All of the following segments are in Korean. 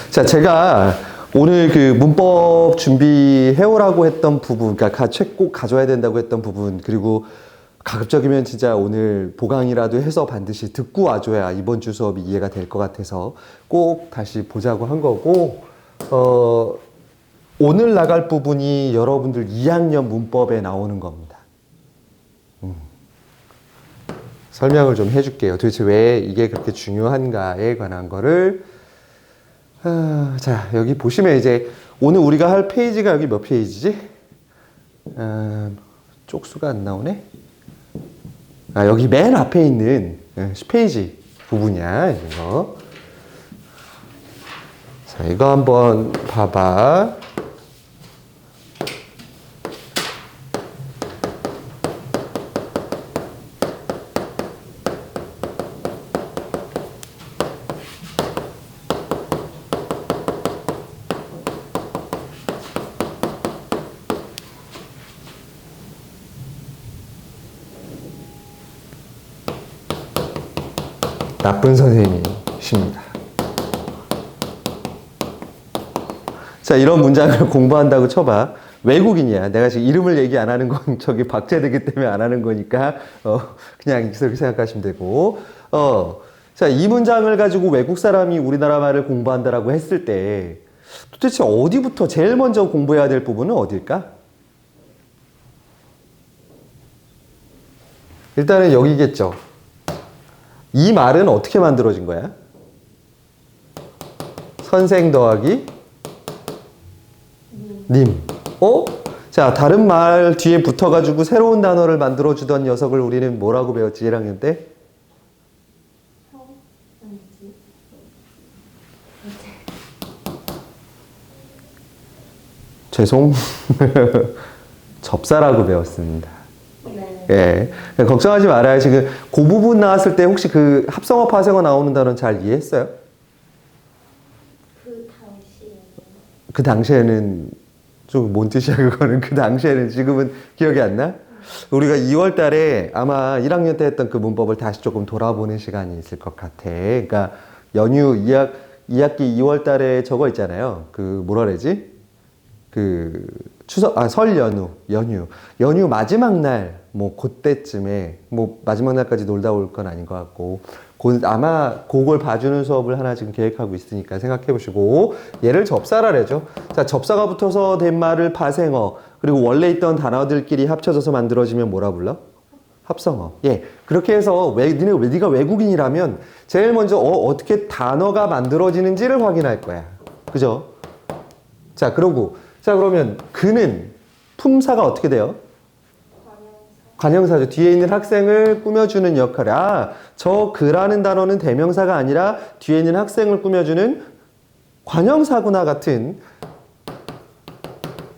자, 제가 오늘 그 문법 준비해오라고 했던 부분, 그러니까 책 꼭 가져야 된다고 했던 부분, 그리고 가급적이면 진짜 오늘 보강이라도 해서 반드시 듣고 와줘야 이번 주 수업이 이해가 될 것 같아서 꼭 다시 보자고 한 거고, 오늘 나갈 부분이 여러분들 2학년 문법에 나오는 겁니다. 설명을 좀 해줄게요. 도대체 왜 이게 그렇게 중요한가에 관한 거를. 자, 여기 보시면 이제 오늘 우리가 할 페이지가 여기 몇 페이지지? 쪽수가 안 나오네? 여기 맨 앞에 있는 10페이지 부분이야, 이거. 자, 이거 한번 봐봐. 나쁜 선생님이십니다. 자, 이런 문장을 공부한다고 쳐봐. 외국인이야. 내가 지금 이름을 얘기 안 하는 건 저기 박제되기 때문에 안 하는 거니까, 그냥 그렇게 생각하시면 되고, 자, 이 문장을 가지고 외국 사람이 우리나라 말을 공부한다라고 했을 때, 도대체 어디부터 제일 먼저 공부해야 될 부분은 어딜까? 일단은 여기겠죠. 이 말은 어떻게 만들어진 거야? 선생 더하기 님. 자, 다른 말 뒤에 붙어가지고 새로운 단어를 만들어주던 녀석을 우리는 뭐라고 배웠지, 1학년 때? 죄송. 접사라고 배웠습니다. 예. 걱정하지 말아요. 지금 그 부분 나왔을 때 혹시 그 합성어, 파생어 나오는 단어는 잘 이해했어요? 그 당시에는 좀 뭔 뜻이야, 그거는? 그 당시에는 지금은 기억이 안 나? 우리가 2월 달에 아마 1학년 때 했던 그 문법을 다시 조금 돌아보는 시간이 있을 것 같아. 그러니까 연휴 2학기 2월 달에 저거 있잖아요. 그 뭐라 그러지? 그 설 연휴 마지막 날, 뭐 그때쯤에, 뭐 마지막 날까지 놀다 올 건 아닌 것 같고, 아마 그걸 봐주는 수업을 하나 지금 계획하고 있으니까 생각해 보시고, 얘를 접사라 그러죠. 자, 접사가 붙어서 된 말을 파생어, 그리고 원래 있던 단어들끼리 합쳐져서 만들어지면 뭐라 불러? 합성어. 예. 그렇게 해서 네가 외국인이라면 제일 먼저 어떻게 단어가 만들어지는지를 확인할 거야. 그죠? 자, 그러면 그는 품사가 어떻게 돼요? 관형사죠. 뒤에 있는 학생을 꾸며주는 역할. 저 그라는 단어는 대명사가 아니라 뒤에 있는 학생을 꾸며주는 관형사구나 같은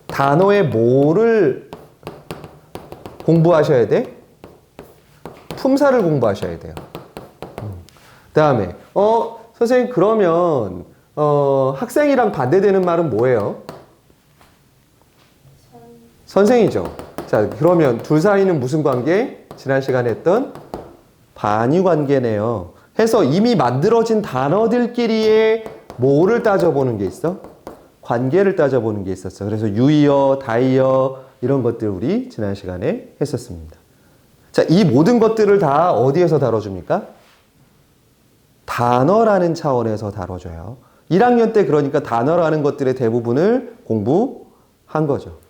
단어의 뭐를 공부하셔야 돼? 품사를 공부하셔야 돼요. 그 다음에 선생님 그러면 학생이랑 반대되는 말은 뭐예요? 선생이죠. 자, 그러면 둘 사이는 무슨 관계? 지난 시간에 했던 반의 관계네요. 해서 이미 만들어진 단어들끼리의 뭐를 따져보는 게 있어? 관계를 따져보는 게 있었어. 그래서 유이어, 다이어 이런 것들 우리 지난 시간에 했었습니다. 자, 이 모든 것들을 다 어디에서 다뤄줍니까? 단어라는 차원에서 다뤄줘요. 1학년 때 그러니까 단어라는 것들의 대부분을 공부한 거죠.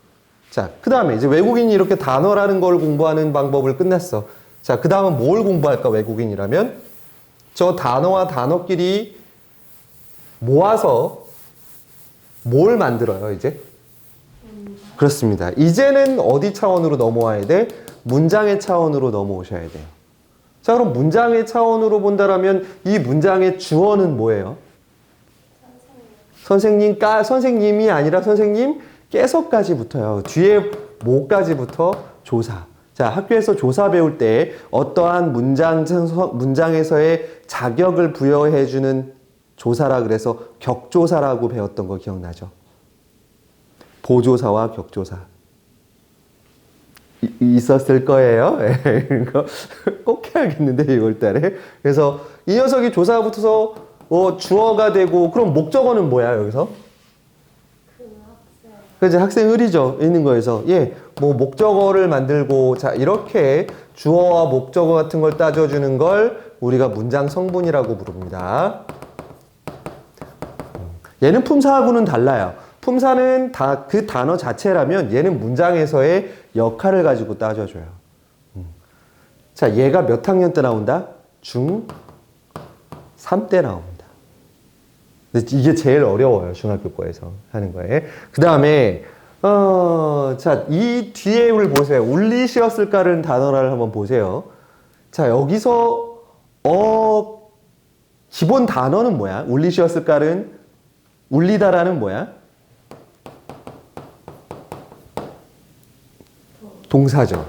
자, 그 다음에 이제 외국인이 이렇게 단어라는 걸 공부하는 방법을 끝냈어. 자, 그 다음은 뭘 공부할까, 외국인이라면? 저 단어와 단어끼리 모아서 뭘 만들어요, 이제? 그렇습니다. 이제는 어디 차원으로 넘어와야 돼? 문장의 차원으로 넘어오셔야 돼요. 자, 그럼 문장의 차원으로 본다라면 이 문장의 주어는 뭐예요? 선생님이 아니라 선생님께서까지 붙어요. 뒤에 뭐까지 붙어? 조사. 자, 학교에서 조사 배울 때 어떠한 문장에서의 자격을 부여해주는 조사라 그래서 격조사라고 배웠던 거 기억나죠? 보조사와 격조사. 있었을 거예요. 이거 꼭 해야겠는데 2월 달에. 그래서 이 녀석이 조사가 붙어서 주어가 되고 그럼 목적어는 뭐야 여기서? 그지 학생을이죠 있는 거에서 뭐 목적어를 만들고 자 이렇게 주어와 목적어 같은 걸 따져주는 걸 우리가 문장 성분이라고 부릅니다. 얘는 품사하고는 달라요. 품사는 다 그 단어 자체라면 얘는 문장에서의 역할을 가지고 따져줘요. 자, 얘가 몇 학년 때 나온다? 중3 때 나옵니다. 근데 이게 제일 어려워요. 중학교 거에서 하는 거에. 그 다음에 자, 이 뒤에를 보세요. 울리시었을까라는 단어를 한번 보세요. 자, 여기서 기본 단어는 뭐야? 울리시었을까는 울리다라는 뭐야? 동사죠.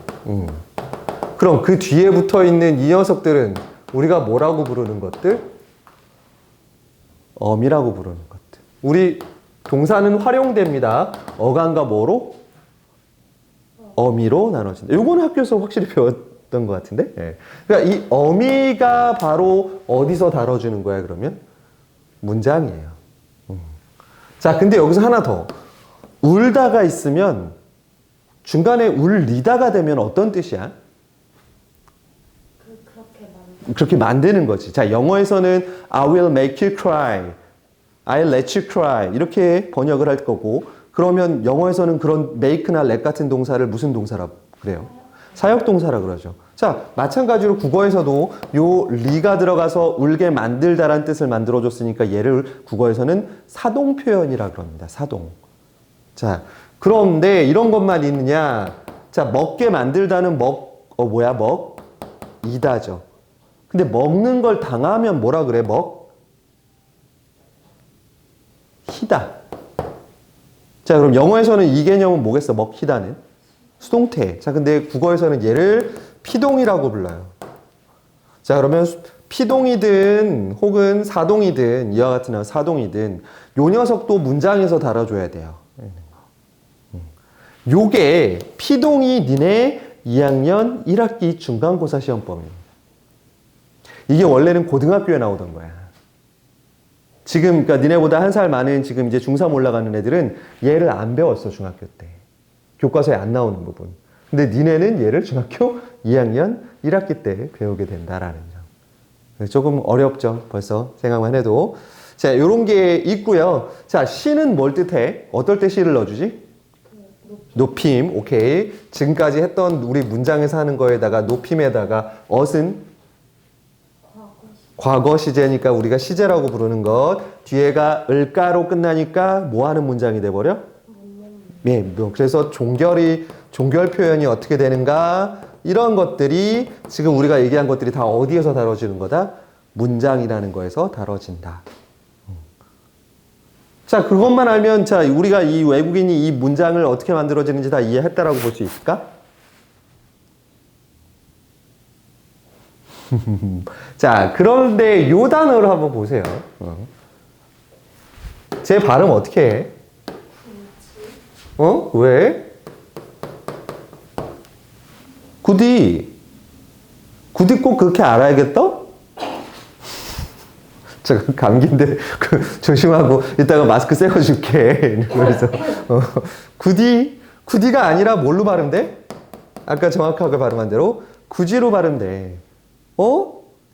그럼 그 뒤에 붙어 있는 이 녀석들은 우리가 뭐라고 부르는 것들? 어미라고 부르는 것들. 우리 동사는 활용됩니다. 어간과 뭐로? 어미로 나눠진다. 요거는 학교에서 확실히 배웠던 것 같은데. 예. 그러니까 이 어미가 바로 어디서 다뤄주는 거야 그러면? 문장이에요. 자, 근데 여기서 하나 더. 울다가 있으면 중간에 울리다가 되면 어떤 뜻이야? 그렇게 만드는 거지. 자, 영어에서는 I will make you cry, I'll let you cry 이렇게 번역을 할 거고 그러면 영어에서는 그런 make나 let 같은 동사를 무슨 동사라고 그래요? 사역동사라 그러죠. 자, 마찬가지로 국어에서도 요 리가 들어가서 울게 만들다라는 뜻을 만들어줬으니까 얘를 국어에서는 사동 표현이라 그럽니다. 사동. 자, 그런데 이런 것만 있느냐? 자, 먹게 만들다는 이다죠. 근데 먹는 걸 당하면 뭐라 그래? 희다. 자, 그럼 영어에서는 이 개념은 뭐겠어? 먹히다는? 수동태. 자, 근데 국어에서는 얘를 피동이라고 불러요. 자, 그러면 피동이든 혹은 사동이든 이와 같은 사동이든 요 녀석도 문장에서 달아줘야 돼요. 요게 피동이 니네 2학년 1학기 중간고사 시험범입니다. 이게 원래는 고등학교에 나오던 거야. 지금 그러니까 니네보다 한 살 많은 지금 이제 중3 올라가는 애들은 얘를 안 배웠어 중학교 때. 교과서에 안 나오는 부분. 근데 니네는 얘를 중학교 2학년 1학기 때 배우게 된다라는 점. 조금 어렵죠. 벌써 생각만 해도. 자, 요런 게 있고요. 자, 시는 뭘 뜻해? 어떨 때 시를 넣어주지? 높임. 오케이. 지금까지 했던 우리 문장에서 하는 거에다가 높임에다가 엇은 과거 시제니까 우리가 시제라고 부르는 것. 뒤에가 을가로 끝나니까 뭐 하는 문장이 돼버려? 예, 그래서 종결 표현이 어떻게 되는가? 이런 것들이 지금 우리가 얘기한 것들이 다 어디에서 다뤄지는 거다? 문장이라는 거에서 다뤄진다. 자, 그것만 알면 자, 우리가 이 외국인이 이 문장을 어떻게 만들어지는지 다 이해했다라고 볼 수 있을까? 자, 그런데 요 단어를 한번 보세요. 제 발음 어떻게 해? 왜? 굳이 꼭 그렇게 알아야겠다? 저 감기인데 조심하고 이따가 마스크 씌워줄게. 그래서 굳이가 아니라 뭘로 발음돼? 아까 정확하게 발음한 대로 굳이로 발음돼.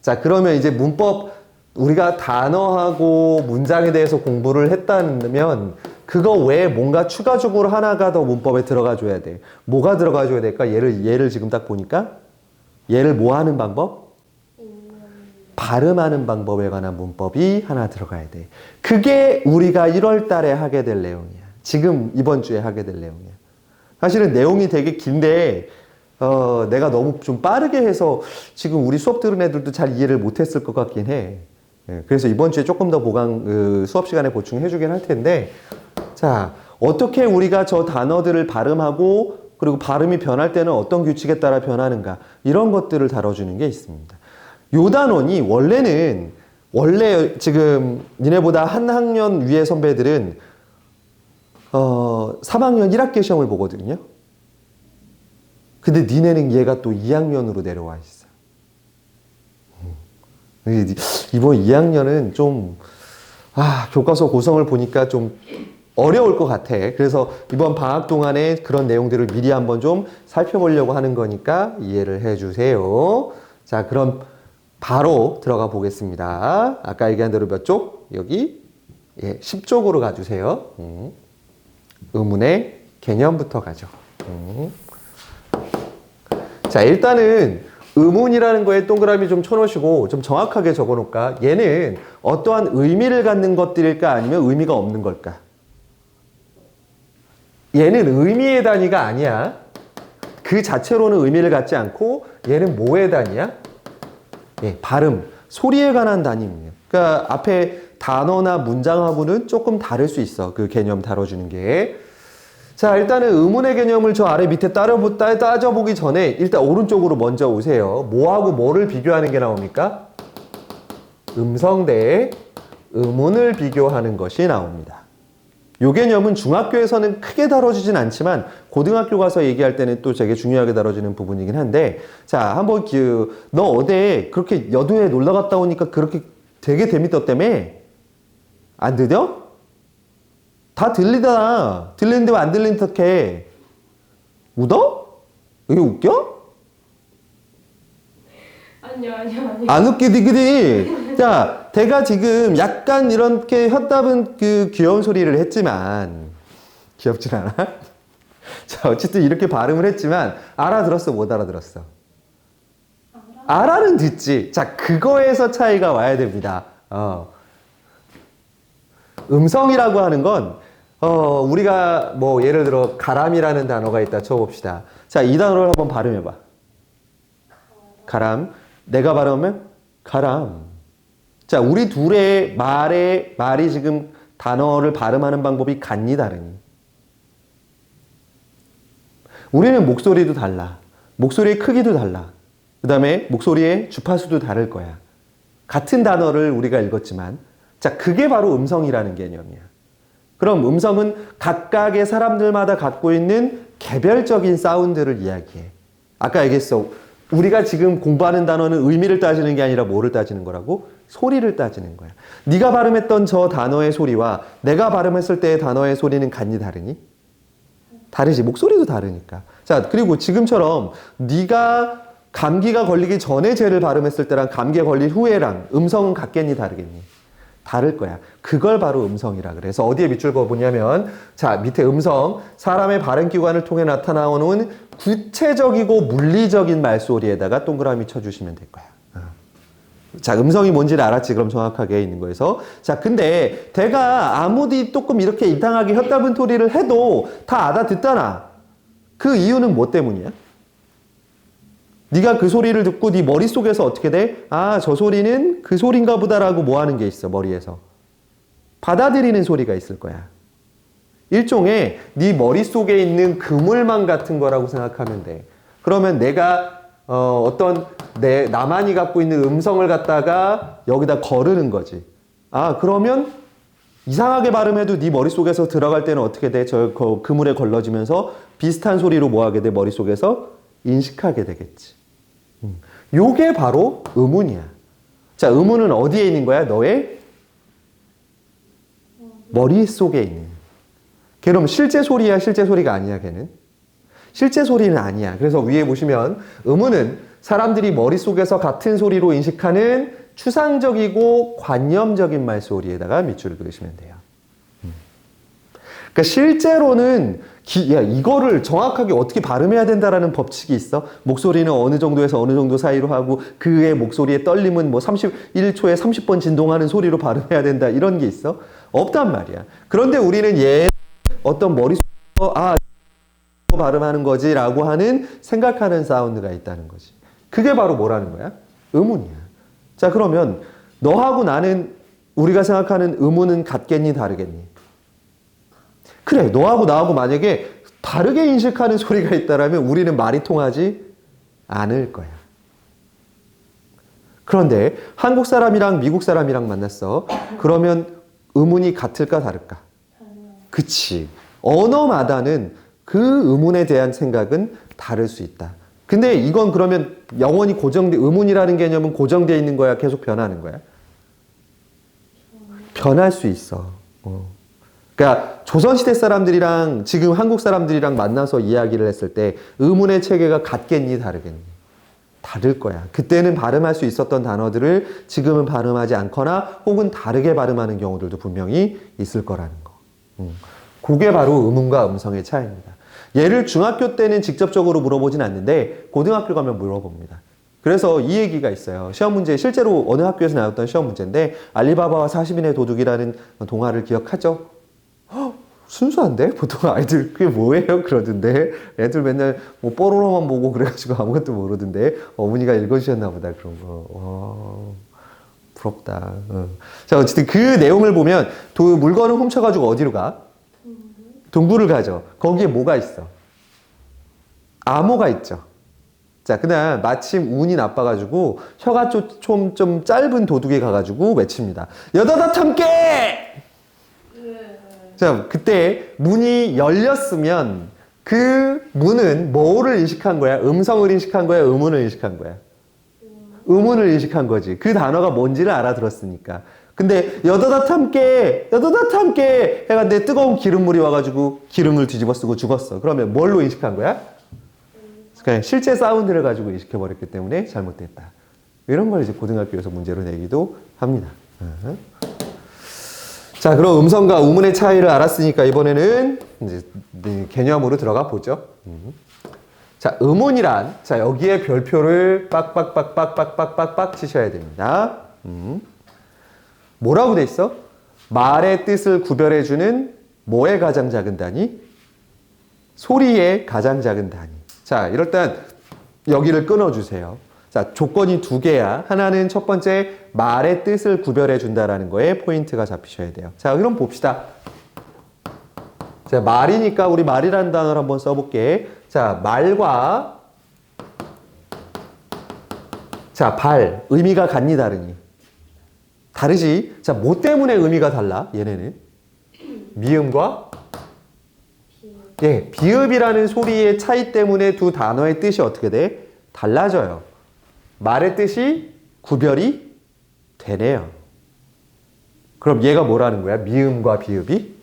자, 그러면 이제 문법 우리가 단어하고 문장에 대해서 공부를 했다면 그거 외에 뭔가 추가적으로 하나가 더 문법에 들어가 줘야 돼. 뭐가 들어가 줘야 될까? 얘를 지금 딱 보니까 얘를 뭐 하는 방법? 발음하는 방법에 관한 문법이 하나 들어가야 돼. 그게 우리가 1월 달에 하게 될 내용이야. 지금 이번 주에 하게 될 내용이야. 사실은 내용이 되게 긴데 내가 너무 좀 빠르게 해서 지금 우리 수업 들은 애들도 잘 이해를 못했을 것 같긴 해. 그래서 이번 주에 조금 더 수업 시간에 보충해 주긴 할 텐데 자, 어떻게 우리가 저 단어들을 발음하고 그리고 발음이 변할 때는 어떤 규칙에 따라 변하는가 이런 것들을 다뤄주는 게 있습니다. 요 단원이 원래 지금 니네보다 한 학년 위의 선배들은 3학년 1학기 시험을 보거든요. 근데 니네는 얘가 또 2학년으로 내려와 있어. 이번 2학년은 좀, 교과서 구성을 보니까 좀 어려울 것 같아. 그래서 이번 방학 동안에 그런 내용들을 미리 한번 좀 살펴보려고 하는 거니까 이해를 해 주세요. 자, 그럼 바로 들어가 보겠습니다. 아까 얘기한 대로 몇 쪽? 여기 10쪽으로 가주세요. 의문의 개념부터 가죠. 자, 일단은 의문이라는 거에 동그라미 좀 쳐놓으시고 좀 정확하게 적어놓을까? 얘는 어떠한 의미를 갖는 것들일까? 아니면 의미가 없는 걸까? 얘는 의미의 단위가 아니야. 그 자체로는 의미를 갖지 않고 얘는 뭐의 단위야? 발음, 소리에 관한 단위입니다. 그러니까 앞에 단어나 문장하고는 조금 다를 수 있어. 그 개념 다뤄주는 게. 자, 일단은 의문의 개념을 저 아래 밑에 따져보기 전에 일단 오른쪽으로 먼저 오세요. 뭐하고 뭐를 비교하는 게 나옵니까? 음성 대 의문을 비교하는 것이 나옵니다. 이 개념은 중학교에서는 크게 다뤄지진 않지만 고등학교 가서 얘기할 때는 또 되게 중요하게 다뤄지는 부분이긴 한데, 자, 한번 너 어제 그렇게 여두에 놀러 갔다 오니까 그렇게 되게 재밌었다며? 안 들려? 다 들리잖아. 들리는데 왜 안 들리는 척해? 웃어? 이게 웃겨? 아니요. 안 웃기지, 그지? 자, 걔가 지금 약간 이렇게 혓답은 그 귀여운 소리를 했지만, 귀엽진 않아? 자, 어쨌든 이렇게 발음을 했지만, 알아들었어, 못 알아들었어? 알아는 듣지. 자, 그거에서 차이가 와야 됩니다. 음성이라고 하는 건, 우리가 뭐 예를 들어 가람이라는 단어가 있다 쳐봅시다. 자, 이 단어를 한번 발음해봐. 가람. 내가 발음하면 가람. 자, 우리 둘의 말이 지금 단어를 발음하는 방법이 같니 다르니? 우리는 목소리도 달라. 목소리의 크기도 달라. 그 다음에 목소리의 주파수도 다를 거야. 같은 단어를 우리가 읽었지만, 자, 그게 바로 음성이라는 개념이야. 그럼 음성은 각각의 사람들마다 갖고 있는 개별적인 사운드를 이야기해. 아까 얘기했어. 우리가 지금 공부하는 단어는 의미를 따지는 게 아니라 뭐를 따지는 거라고? 소리를 따지는 거야. 네가 발음했던 저 단어의 소리와 내가 발음했을 때의 단어의 소리는 같니 다르니? 다르지. 목소리도 다르니까. 자, 그리고 지금처럼 네가 감기가 걸리기 전에 쟤를 발음했을 때랑 감기에 걸린 후에랑 음성은 같겠니 다르겠니? 다를 거야. 그걸 바로 음성이라 그래. 그래서 어디에 밑줄 그어보냐면, 자, 밑에 음성, 사람의 발음기관을 통해 나타나오는 구체적이고 물리적인 말소리에다가 동그라미 쳐주시면 될 거야. 자, 음성이 뭔지를 알았지? 그럼 정확하게 있는 거에서. 자, 근데 걔가 아무리 조금 이렇게 이상하게 혓답은 소리를 해도 다 알아듣잖아. 그 이유는 뭐 때문이야? 네가 그 소리를 듣고 네 머릿속에서 어떻게 돼? 아, 저 소리는 그 소린가 보다라고 뭐 하는 게 있어, 머리에서. 받아들이는 소리가 있을 거야. 일종의 네 머릿속에 있는 그물망 같은 거라고 생각하면 돼. 그러면 내가 나만이 갖고 있는 음성을 갖다가 여기다 거르는 거지. 아, 그러면 이상하게 발음해도 네 머릿속에서 들어갈 때는 어떻게 돼? 저 그물에 걸러지면서 비슷한 소리로 뭐 하게 돼? 머릿속에서 인식하게 되겠지. 요게 바로 의문이야. 자, 의문은 어디에 있는 거야? 너의 머릿속에 있는. 걔는 실제 소리야, 실제 소리가 아니야, 걔는? 실제 소리는 아니야. 그래서 위에 보시면 의문은 사람들이 머릿속에서 같은 소리로 인식하는 추상적이고 관념적인 말소리에다가 밑줄을 그으시면 돼요. 그러니까 실제로는 이거를 정확하게 어떻게 발음해야 된다라는 법칙이 있어? 목소리는 어느 정도에서 어느 정도 사이로 하고 그의 목소리의 떨림은 뭐 1초에 30번 진동하는 소리로 발음해야 된다 이런 게 있어? 없단 말이야. 그런데 우리는 어떤 머릿속에서 발음하는 거지라고 하는 생각하는 사운드가 있다는 거지. 그게 바로 뭐라는 거야? 의문이야. 자, 그러면 너하고 나는 우리가 생각하는 의문은 같겠니 다르겠니? 그래, 너하고 나하고 만약에 다르게 인식하는 소리가 있다라면 우리는 말이 통하지 않을 거야. 그런데 한국 사람이랑 미국 사람이랑 만났어. 그러면 의문이 같을까 다를까? 그치. 언어마다는 그 의문에 대한 생각은 다를 수 있다. 근데 이건 그러면 영원히 의문이라는 개념은 고정되어 있는 거야? 계속 변하는 거야? 변할 수 있어. 그러니까 조선시대 사람들이랑 지금 한국 사람들이랑 만나서 이야기를 했을 때 의문의 체계가 같겠니? 다르겠니? 다를 거야. 그때는 발음할 수 있었던 단어들을 지금은 발음하지 않거나 혹은 다르게 발음하는 경우들도 분명히 있을 거라는 거. 그게 바로 음운과 음성의 차이입니다. 얘를 중학교 때는 직접적으로 물어보진 않는데 고등학교 가면 물어봅니다. 그래서 이 얘기가 있어요. 시험 문제, 실제로 어느 학교에서 나왔던 시험 문제인데 알리바바와 40인의 도둑이라는 동화를 기억하죠? 순수한데? 보통 아이들 그게 뭐예요? 그러던데 애들 맨날 뭐 뽀로로만 보고 그래가지고 아무것도 모르던데 어머니가 읽어주셨나 보다 그런 거. 와, 부럽다. 자, 어쨌든 그 내용을 보면 물건을 훔쳐가지고 어디로 가? 동굴을 가죠. 거기에 뭐가 있어? 암호가 있죠. 자, 그다음 마침 운이 나빠가지고 혀가 좀 짧은 도둑이 가가지고 외칩니다. 여다다 함께! 자, 그때 문이 열렸으면 그 문은 뭐를 인식한 거야? 음성을 인식한 거야? 의문을 인식한 거야? 의문을 인식한 거지. 그 단어가 뭔지를 알아들었으니까. 근데 여다다 함께 해가는데 뜨거운 기름물이 와가지고 기름을 뒤집어 쓰고 죽었어. 그러면 뭘로 인식한 거야? 그냥 실제 사운드를 가지고 인식해버렸기 때문에 잘못됐다. 이런 걸 이제 고등학교에서 문제로 내기도 합니다. 자, 그럼 음성과 우문의 차이를 알았으니까 이번에는 이제 개념으로 들어가 보죠. 자, 음운이란, 자, 여기에 별표를 빡빡빡빡빡빡빡빡 치셔야 됩니다. 뭐라고 돼 있어? 말의 뜻을 구별해주는 뭐의 가장 작은 단위? 소리의 가장 작은 단위. 자, 이럴 땐 여기를 끊어주세요. 자, 조건이 두 개야. 하나는 첫 번째 말의 뜻을 구별해 준다라는 거에 포인트가 잡히셔야 돼요. 자, 그럼 봅시다. 자, 말이니까 우리 말이라는 단어를 한번 써볼게. 자, 말과 자, 발 의미가 같니 다르니? 다르지? 자, 뭐 때문에 의미가 달라? 얘네는 미음과 비읍이라는 소리의 차이 때문에 두 단어의 뜻이 어떻게 돼? 달라져요. 말의 뜻이 구별이 되네요. 그럼 얘가 뭐라는 거야? 미음과 비읍이?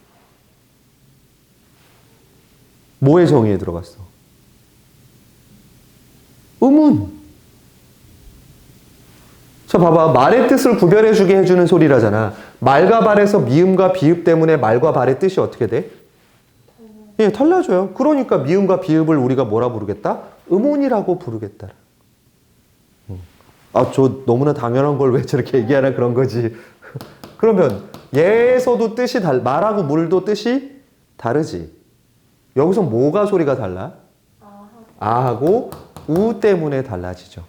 뭐의 정의에 들어갔어? 음운. 자, 봐봐. 말의 뜻을 구별해주게 해주는 소리라잖아. 말과 발에서 미음과 비읍 때문에 말과 발의 뜻이 어떻게 돼? 예, 달라져요. 그러니까 미음과 비읍을 우리가 뭐라 부르겠다? 음운이라고 부르겠다. 아, 저 너무나 당연한 걸 왜 저렇게 얘기하나 그런 거지. 그러면 얘에서도 뜻이 말하고 물도 뜻이 다르지. 여기서 뭐가 소리가 달라? 아하고 우 때문에 달라지죠.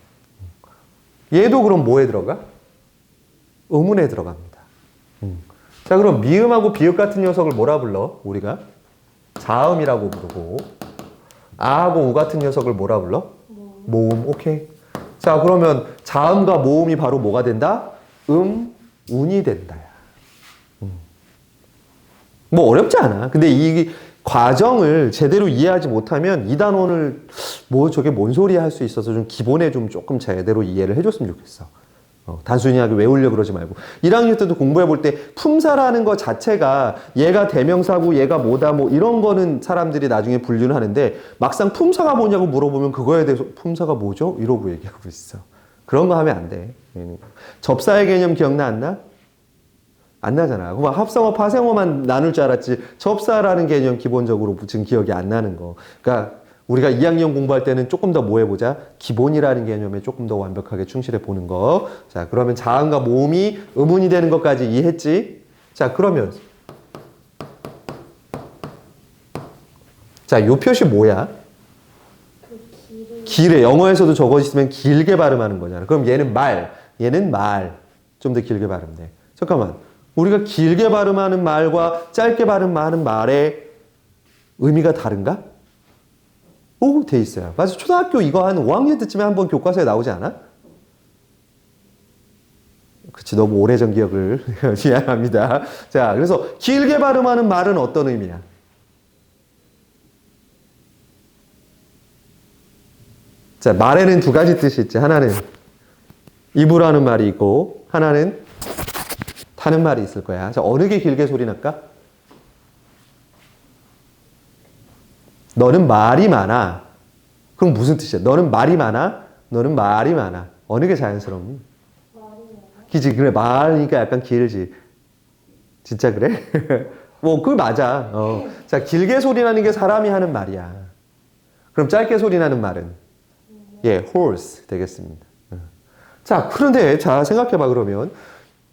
얘도 그럼 뭐에 들어가? 음운에 들어갑니다. 자, 그럼 미음하고 비읍 같은 녀석을 뭐라 불러? 우리가 자음이라고 부르고, 아하고 우 같은 녀석을 뭐라 불러? 모음. 오케이. 자, 그러면 자음과 모음이 바로 뭐가 된다? 운이 된다. 뭐 어렵지 않아. 근데 이 과정을 제대로 이해하지 못하면 이 단원을 뭐 저게 뭔 소리야 할 수 있어서 좀 기본에 좀 조금 제대로 이해를 해줬으면 좋겠어. 단순히 하게 외우려고 그러지 말고. 1학년 때도 공부해 볼 때 품사라는 것 자체가 얘가 대명사고 얘가 뭐다 뭐 이런 거는 사람들이 나중에 분류는 하는데 막상 품사가 뭐냐고 물어보면 그거에 대해서 품사가 뭐죠? 이러고 얘기하고 있어. 그런 거 하면 안 돼. 접사의 개념 기억나 안 나? 안 나잖아. 그럼 합성어, 파생어만 나눌 줄 알았지. 접사라는 개념 기본적으로 지금 기억이 안 나는 거. 그러니까 우리가 2학년 공부할 때는 조금 더 뭐 해보자. 기본이라는 개념에 조금 더 완벽하게 충실해 보는 거. 자, 그러면 자음과 모음이 음운이 되는 것까지 이해했지? 자, 그러면 자, 요 표시 뭐야? 길에 영어에서도 저거 있으면 길게 발음하는 거잖아. 그럼 얘는 얘는 말. 좀 더 길게 발음돼. 잠깐만. 우리가 길게 발음하는 말과 짧게 발음하는 말의 의미가 다른가? 오, 돼 있어요. 맞아. 초등학교 이거 한 5학년 때쯤에 한번 교과서에 나오지 않아? 그치, 너무 오래전 기억을 미안합니다. 자, 그래서 길게 발음하는 말은 어떤 의미야? 자, 말에는 두 가지 뜻이 있지. 하나는 입으로 하는 말이 있고, 하나는 타는 말이 있을 거야. 자, 어느 게 길게 소리 날까? 너는 말이 많아. 그럼 무슨 뜻이야? 너는 말이 많아? 너는 말이 많아. 어느 게 자연스럽니? 그치, 그래. 말이니까 약간 길지. 진짜 그래? 뭐, 그거 맞아. 자, 길게 소리 나는 게 사람이 하는 말이야. 그럼 짧게 소리 나는 말은? 예, horse 되겠습니다. 자, 그런데, 자, 생각해봐, 그러면.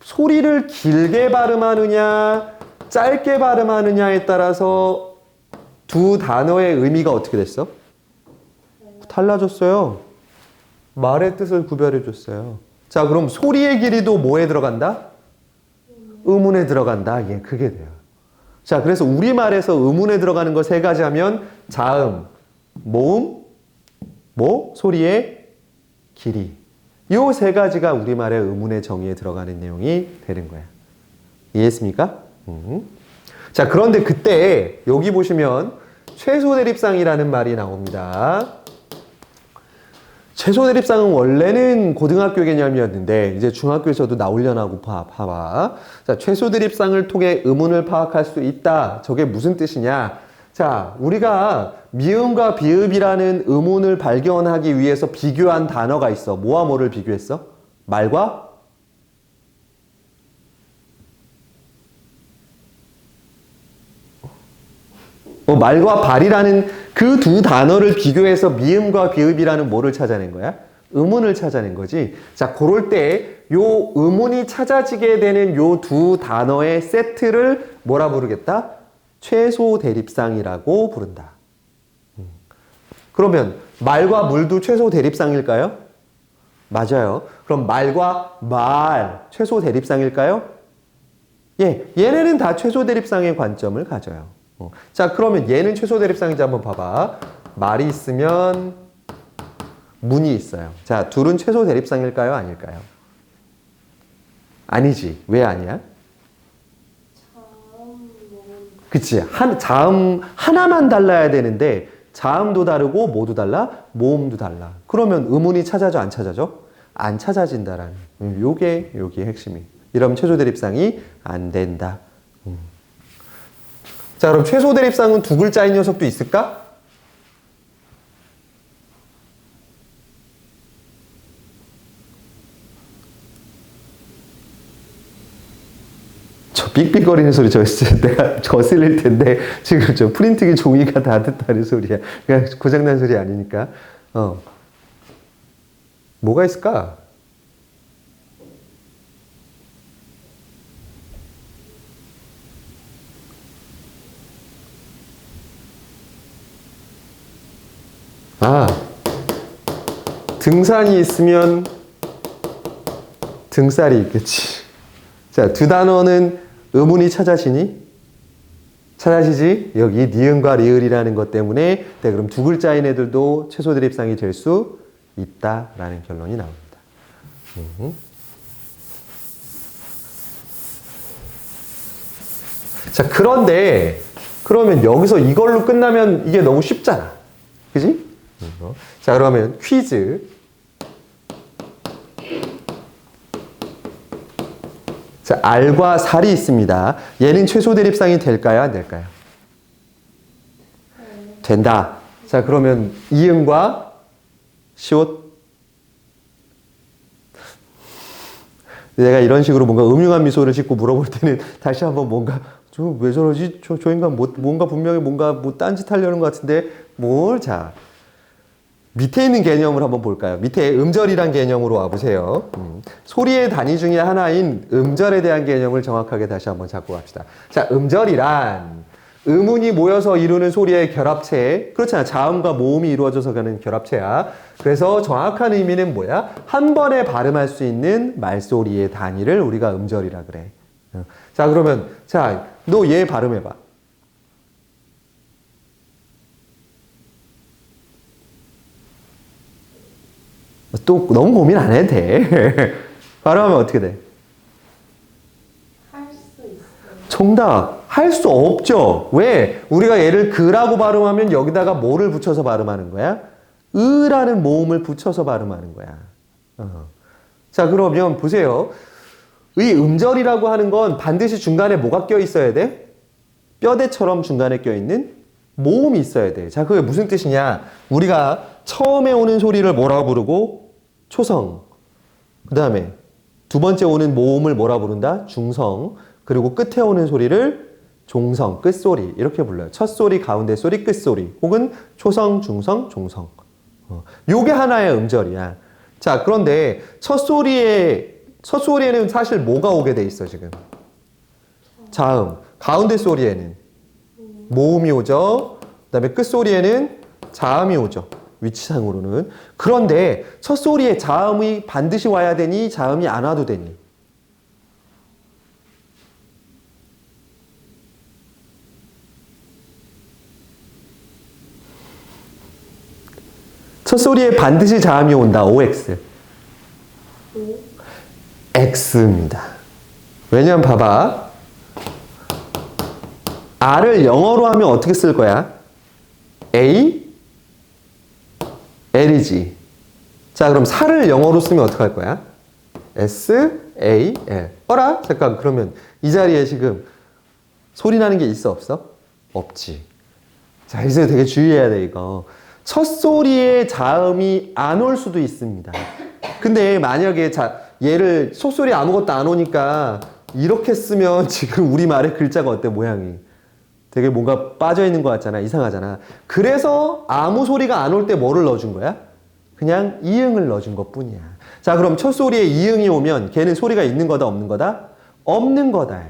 소리를 길게 발음하느냐, 짧게 발음하느냐에 따라서 두 단어의 의미가 어떻게 됐어? 달라졌어요. 말의 뜻을 구별해 줬어요. 자, 그럼 소리의 길이도 뭐에 들어간다? 의문에 들어간다. 예, 그게 돼요. 자, 그래서 우리말에서 의문에 들어가는 거 세 가지 하면 자음, 모음, 뭐? 소리의 길이. 요 세 가지가 우리말의 의문의 정의에 들어가는 내용이 되는 거야. 이해했습니까? 자, 그런데 그때 여기 보시면 최소대립상이라는 말이 나옵니다. 최소대립상은 원래는 고등학교 개념이었는데 이제 중학교에서도 나오려나고 봐봐. 자, 최소대립상을 통해 의문을 파악할 수 있다. 저게 무슨 뜻이냐? 자, 우리가 미음과 비읍이라는 의문을 발견하기 위해서 비교한 단어가 있어. 뭐와 뭐를 비교했어? 말과 말과 발이라는 그 두 단어를 비교해서 미음과 비읍이라는 뭐를 찾아낸 거야? 의문을 찾아낸 거지. 자, 그럴 때 요 의문이 찾아지게 되는 요 두 단어의 세트를 뭐라 부르겠다? 최소 대립상이라고 부른다. 그러면 말과 물도 최소 대립상일까요? 맞아요. 그럼 말과 말 최소 대립상일까요? 예, 얘네는 다 최소 대립상의 관점을 가져요. 자, 그러면 얘는 최소 대립상인지 한번 봐봐. 말이 있으면 문이 있어요. 자, 둘은 최소 대립상일까요? 아닐까요? 아니지. 왜 아니야? 그치. 자음 하나만 달라야 되는데 자음도 다르고 뭐도 달라? 모음도 달라. 그러면 의문이 찾아져 안 찾아져? 안 찾아진다라는 요게 핵심이. 이러면 최소 대립상이 안 된다. 자, 그럼 최소 대립상은 두 글자인 녀석도 있을까? 저 삑삑거리는 소리 내가 거슬릴 텐데 지금 저 프린트기 종이가 다 듣다는 소리야. 그러니까 고장난 소리 아니니까. 뭐가 있을까? 아, 등산이 있으면 등살이 있겠지. 자, 두 단어는 의문이 찾아지니? 찾아지지? 여기 니은과 리을이라는 것 때문에 네, 그럼 두 글자인 애들도 최소 대립상이 될 수 있다라는 결론이 나옵니다. 자, 그런데 그러면 여기서 이걸로 끝나면 이게 너무 쉽잖아. 그지? 자, 그러면 퀴즈. 자, 알과 살이 있습니다. 얘는 최소 대립상이 될까요? 안 될까요? 된다. 자, 그러면 이응과 시옷. 내가 이런 식으로 뭔가 음흉한 미소를 짓고 물어볼 때는 다시 한번 뭔가 저 왜 저러지? 저 인간 뭔가 분명히 뭔가 딴짓 하려는 것 같은데 뭘? 자, 밑에 있는 개념을 한번 볼까요? 밑에 음절이란 개념으로 와보세요. 소리의 단위 중에 하나인 음절에 대한 개념을 정확하게 다시 한번 잡고 갑시다. 자, 음절이란 음운이 모여서 이루는 소리의 결합체. 그렇잖아. 자음과 모음이 이루어져서 가는 결합체야. 그래서 정확한 의미는 뭐야? 한 번에 발음할 수 있는 말소리의 단위를 우리가 음절이라 그래. 자, 그러면 자, 너 얘 발음해봐. 또 너무 고민 안 해도 돼. 발음하면 어떻게 돼? 할 수 있어요. 정답. 할 수 없죠. 왜? 우리가 얘를 그라고 발음하면 여기다가 뭐를 붙여서 발음하는 거야? 으라는 모음을 붙여서 발음하는 거야. 자, 그러면 보세요. 이 음절이라고 하는 건 반드시 중간에 뭐가 껴 있어야 돼? 뼈대처럼 중간에 껴 있는 모음이 있어야 돼. 자, 그게 무슨 뜻이냐? 우리가 처음에 오는 소리를 뭐라고 부르고? 초성. 그 다음에 두 번째 오는 모음을 뭐라 부른다? 중성. 그리고 끝에 오는 소리를 종성, 끝소리 이렇게 불러요. 첫 소리, 가운데 소리, 끝소리 혹은 초성, 중성, 종성. 요게 하나의 음절이야. 자, 그런데 첫 소리에는 사실 뭐가 오게 돼 있어 지금? 자음. 가운데 소리에는 모음이 오죠. 그다음에 끝소리에는 자음이 오죠. 위치상으로는. 그런데 첫 소리에 자음이 반드시 와야 되니 자음이 안 와도 되니? 첫 소리에 반드시 자음이 온다. OX. X입니다. 왜냐면 봐봐. R을 영어로 하면 어떻게 쓸 거야? A, L이지. 자, 그럼 살을 영어로 쓰면 어떻게 할 거야? S, A, L. 어라? 잠깐, 그러면 이 자리에 지금 소리 나는 게 있어, 없어? 없지. 자, 이제 되게 주의해야 돼, 이거. 첫 소리에 자음이 안 올 수도 있습니다. 근데 만약에 얘를 속소리 아무것도 안 오니까 이렇게 쓰면 지금 우리말의 글자가 어때, 모양이? 되게 뭔가 빠져있는 것 같잖아. 이상하잖아. 그래서 아무 소리가 안 올 때 뭐를 넣어준 거야? 그냥 이응을 넣어준 것 뿐이야. 자, 그럼 첫 소리에 이응이 오면 걔는 소리가 있는 거다, 없는 거다? 없는 거다.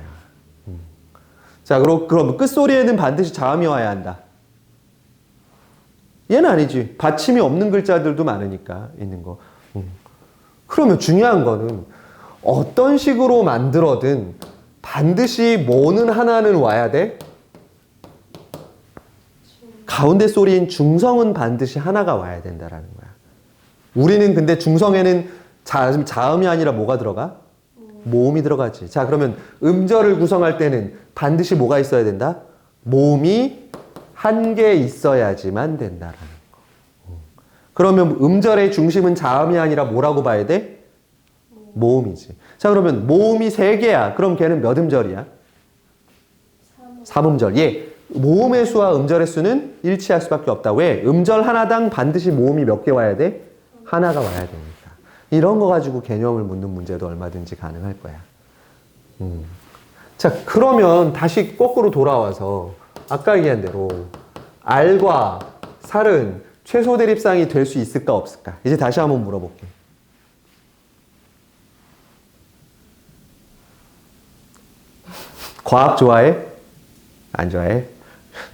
자, 그럼 끝소리에는 반드시 자음이 와야 한다. 얘는 아니지. 받침이 없는 글자들도 많으니까 있는 거. 그러면 중요한 거는 어떤 식으로 만들어든 반드시 뭐는 하나는 와야 돼? 가운데 소리인 중성은 반드시 하나가 와야 된다라는 거야. 우리는 근데 중성에는 자음이 아니라 뭐가 들어가? 모음이 들어가지. 자, 그러면 음절을 구성할 때는 반드시 뭐가 있어야 된다? 모음이 한 개 있어야지만 된다라는 거. 그러면 음절의 중심은 자음이 아니라 뭐라고 봐야 돼? 모음이지. 자, 그러면 모음이 3개야. 그럼 걔는 몇 음절이야? 3음절. 예. 모음의 수와 음절의 수는 일치할 수밖에 없다. 왜? 음절 하나당 반드시 모음이 몇 개 와야 돼? 하나가 와야 되니까. 이런 거 가지고 개념을 묻는 문제도 얼마든지 가능할 거야. 자, 그러면 다시 거꾸로 돌아와서 아까 얘기한 대로 R과 살은 최소 대립상이 될 수 있을까 없을까? 이제 다시 한번 물어볼게. 과학 좋아해? 안 좋아해?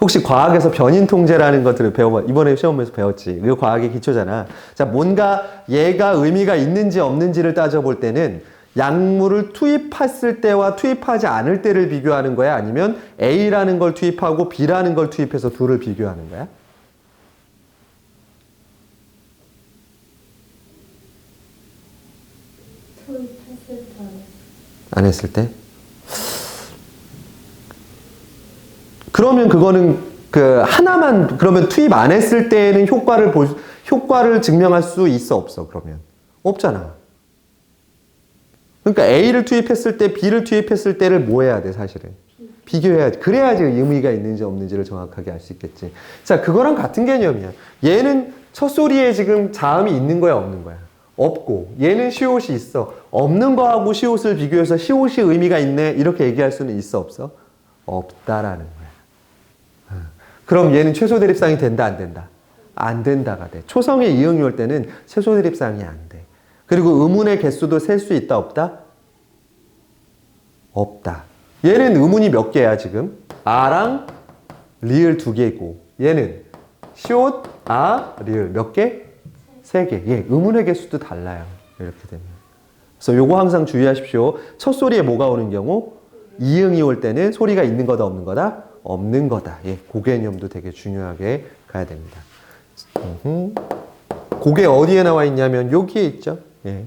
혹시 과학에서 변인 통제라는 것들을 이번에 시험에서 배웠지. 이거 과학의 기초잖아. 자, 뭔가 얘가 의미가 있는지 없는지를 따져볼 때는 약물을 투입했을 때와 투입하지 않을 때를 비교하는 거야? 아니면 A라는 걸 투입하고 B라는 걸 투입해서 둘을 비교하는 거야? 안 했을 때? 그러면 그거는 하나만, 그러면 투입 안 했을 때는 효과를 증명할 수 있어, 없어? 그러면 없잖아. 그러니까 A를 투입했을 때, B를 투입했을 때를 뭐 해야 돼, 사실은? 비교해야지. 그래야지 의미가 있는지 없는지를 정확하게 알 수 있겠지. 자, 그거랑 같은 개념이야. 얘는 첫 소리에 지금 자음이 있는 거야, 없는 거야? 없고, 얘는 시옷이 있어. 없는 거하고 시옷을 비교해서 시옷이 의미가 있네, 이렇게 얘기할 수는 있어, 없어? 없다라는 거야. 그럼 얘는 최소 대립상이 된다, 안 된다? 안 된다가 돼. 초성에 이응이 올 때는 최소 대립상이 안 돼. 그리고 의문의 개수도 셀 수 있다, 없다? 없다. 얘는 의문이 몇 개야, 지금? 아랑 리을 2개고, 얘는 시옷, 아, 리을 몇 개? 3개. 예, 의문의 개수도 달라요. 이렇게 되면. 그래서 요거 항상 주의하십시오. 첫 소리에 뭐가 오는 경우? 이응이 올 때는 소리가 있는 거다, 없는 거다? 없는 거다. 예, 그 개념도 되게 중요하게 가야 됩니다. 그게 어디에 나와 있냐면 여기에 있죠. 예.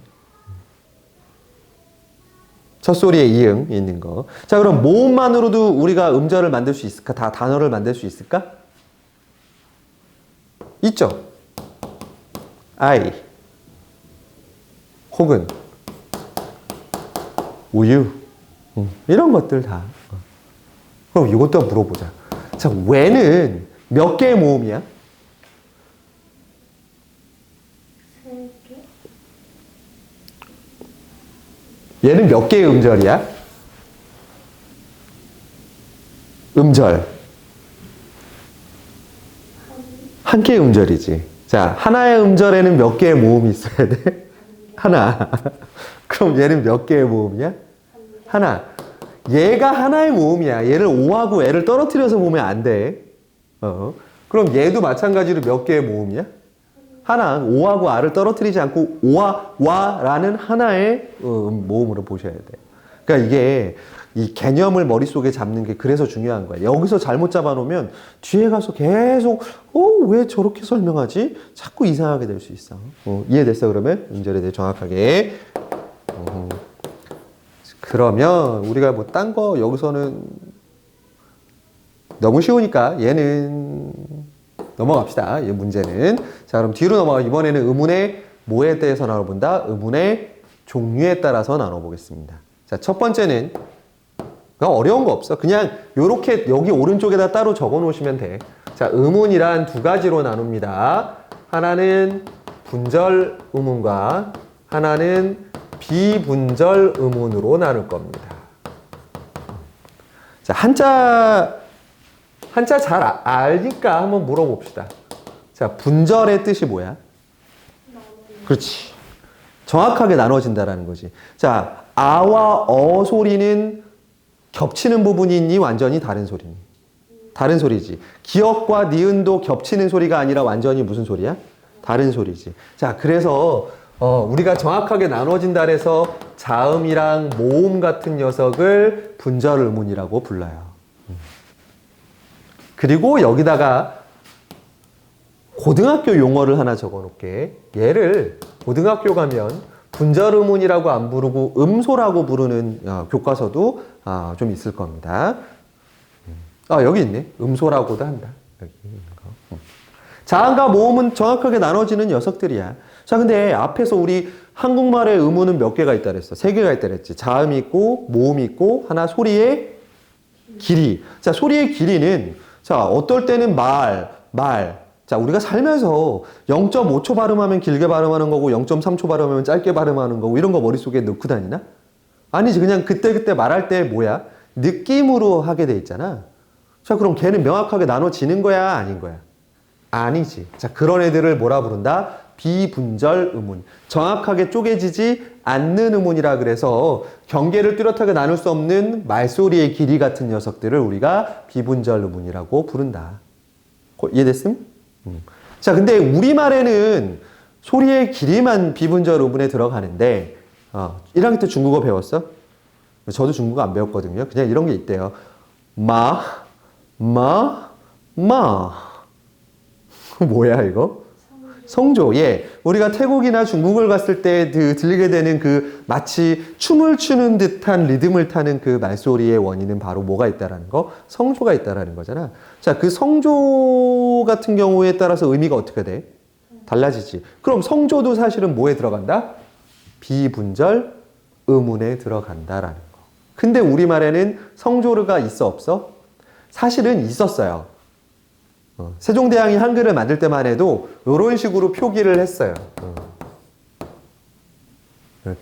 첫 소리에 이응 있는 거. 자, 그럼 모음만으로도 우리가 음절을 만들 수 있을까? 다 단어를 만들 수 있을까? 있죠. I 혹은 우유 이런 것들 다. 그럼 이것도 물어보자. 자, when은 몇 개의 모음이야? 얘는 몇 개의 음절이야? 음절. 한 개의 음절이지. 자, 하나의 음절에는 몇 개의 모음이 있어야 돼? 하나. 그럼 얘는 몇 개의 모음이야? 하나. 얘가 하나의 모음이야. 얘를 O하고 L을 떨어뜨려서 보면 안 돼. 그럼 얘도 마찬가지로 몇 개의 모음이야? 하나. O하고 R을 떨어뜨리지 않고 O와 와라는 하나의 모음으로 보셔야 돼. 그러니까 이게 이 개념을 머릿속에 잡는 게 그래서 중요한 거야. 여기서 잘못 잡아놓으면 뒤에 가서 계속 왜 저렇게 설명하지? 자꾸 이상하게 될 수 있어. 이해됐어? 그러면 음절에 대해 정확하게. 그러면 우리가 뭐 딴 거 여기서는 너무 쉬우니까 얘는 넘어갑시다. 이 문제는. 자, 그럼 뒤로 넘어가. 이번에는 의문의 뭐에 대해서 나눠본다? 의문의 종류에 따라서 나눠보겠습니다. 자, 첫 번째는 어려운 거 없어. 그냥 요렇게 여기 오른쪽에다 따로 적어 놓으시면 돼. 자, 의문이란 두 가지로 나눕니다. 하나는 분절 의문과 하나는 비분절 의문으로 나눌 겁니다. 자, 한자 잘 알니까 한번 물어봅시다. 자, 분절의 뜻이 뭐야? 그렇지. 정확하게 나눠진다라는 거지. 자, 아와 어 소리는 겹치는 부분이 있니? 완전히 다른 소리니? 다른 소리지. 기역과 니은도 겹치는 소리가 아니라 완전히 무슨 소리야? 다른 소리지. 자, 그래서 우리가 정확하게 나눠진다 해서 자음이랑 모음 같은 녀석을 분절 의문이라고 불러요. 그리고 여기다가 고등학교 용어를 하나 적어 놓을게. 얘를 고등학교 가면 분절 의문이라고 안 부르고 음소라고 부르는 교과서도 좀 있을 겁니다. 여기 있네. 음소라고도 한다. 여기 있는 거. 자음과 모음은 정확하게 나눠지는 녀석들이야. 자, 근데 앞에서 우리 한국말의 의문은 몇 개가 있다 그랬어? 세 개가 있다 그랬지. 자음이 있고 모음이 있고 하나 소리의 길이. 자, 소리의 길이는 자, 어떨 때는 말. 자, 우리가 살면서 0.5초 발음하면 길게 발음하는 거고 0.3초 발음하면 짧게 발음하는 거고 이런 거 머릿속에 넣고 다니나? 아니지. 그냥 그때그때 말할 때 뭐야? 느낌으로 하게 돼 있잖아. 자, 그럼 걔는 명확하게 나눠지는 거야? 아닌 거야? 아니지. 자, 그런 애들을 뭐라 부른다? 비분절 의문. 정확하게 쪼개지지 않는 의문이라 그래서 경계를 뚜렷하게 나눌 수 없는 말소리의 길이 같은 녀석들을 우리가 비분절 의문이라고 부른다. 이해됐음? 자, 근데 우리말에는 소리의 길이만 비분절 의문에 들어가는데 1학년 때 중국어 배웠어? 저도 중국어 안 배웠거든요. 그냥 이런 게 있대요. 마. 뭐야 이거? 성조. 예. 우리가 태국이나 중국을 갔을 때 들리게 되는 그 마치 춤을 추는 듯한 리듬을 타는 그 말소리의 원인은 바로 뭐가 있다라는 거? 성조가 있다라는 거잖아. 자, 그 성조 같은 경우에 따라서 의미가 어떻게 돼? 달라지지. 그럼 성조도 사실은 뭐에 들어간다? 비분절 의문에 들어간다라는 거. 근데 우리말에는 성조가 있어 없어? 사실은 있었어요. 세종대왕이 한글을 만들 때만 해도 이런 식으로 표기를 했어요. 이렇게.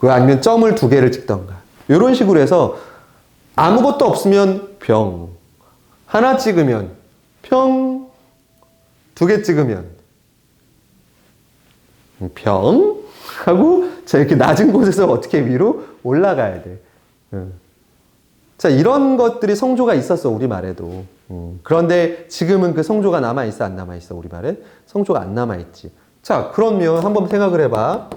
아니면 점을 2개를 찍던가. 이런 식으로 해서 아무것도 없으면 병. 하나 찍으면 평. 2개 찍으면 병. 하고 자, 이렇게 낮은 곳에서 어떻게 위로 올라가야 돼. 자, 이런 것들이 성조가 있었어, 우리말에도. 그런데 지금은 그 성조가 남아있어, 안 남아있어, 우리말에? 성조가 안 남아있지. 자, 그러면 한번 생각을 해봐.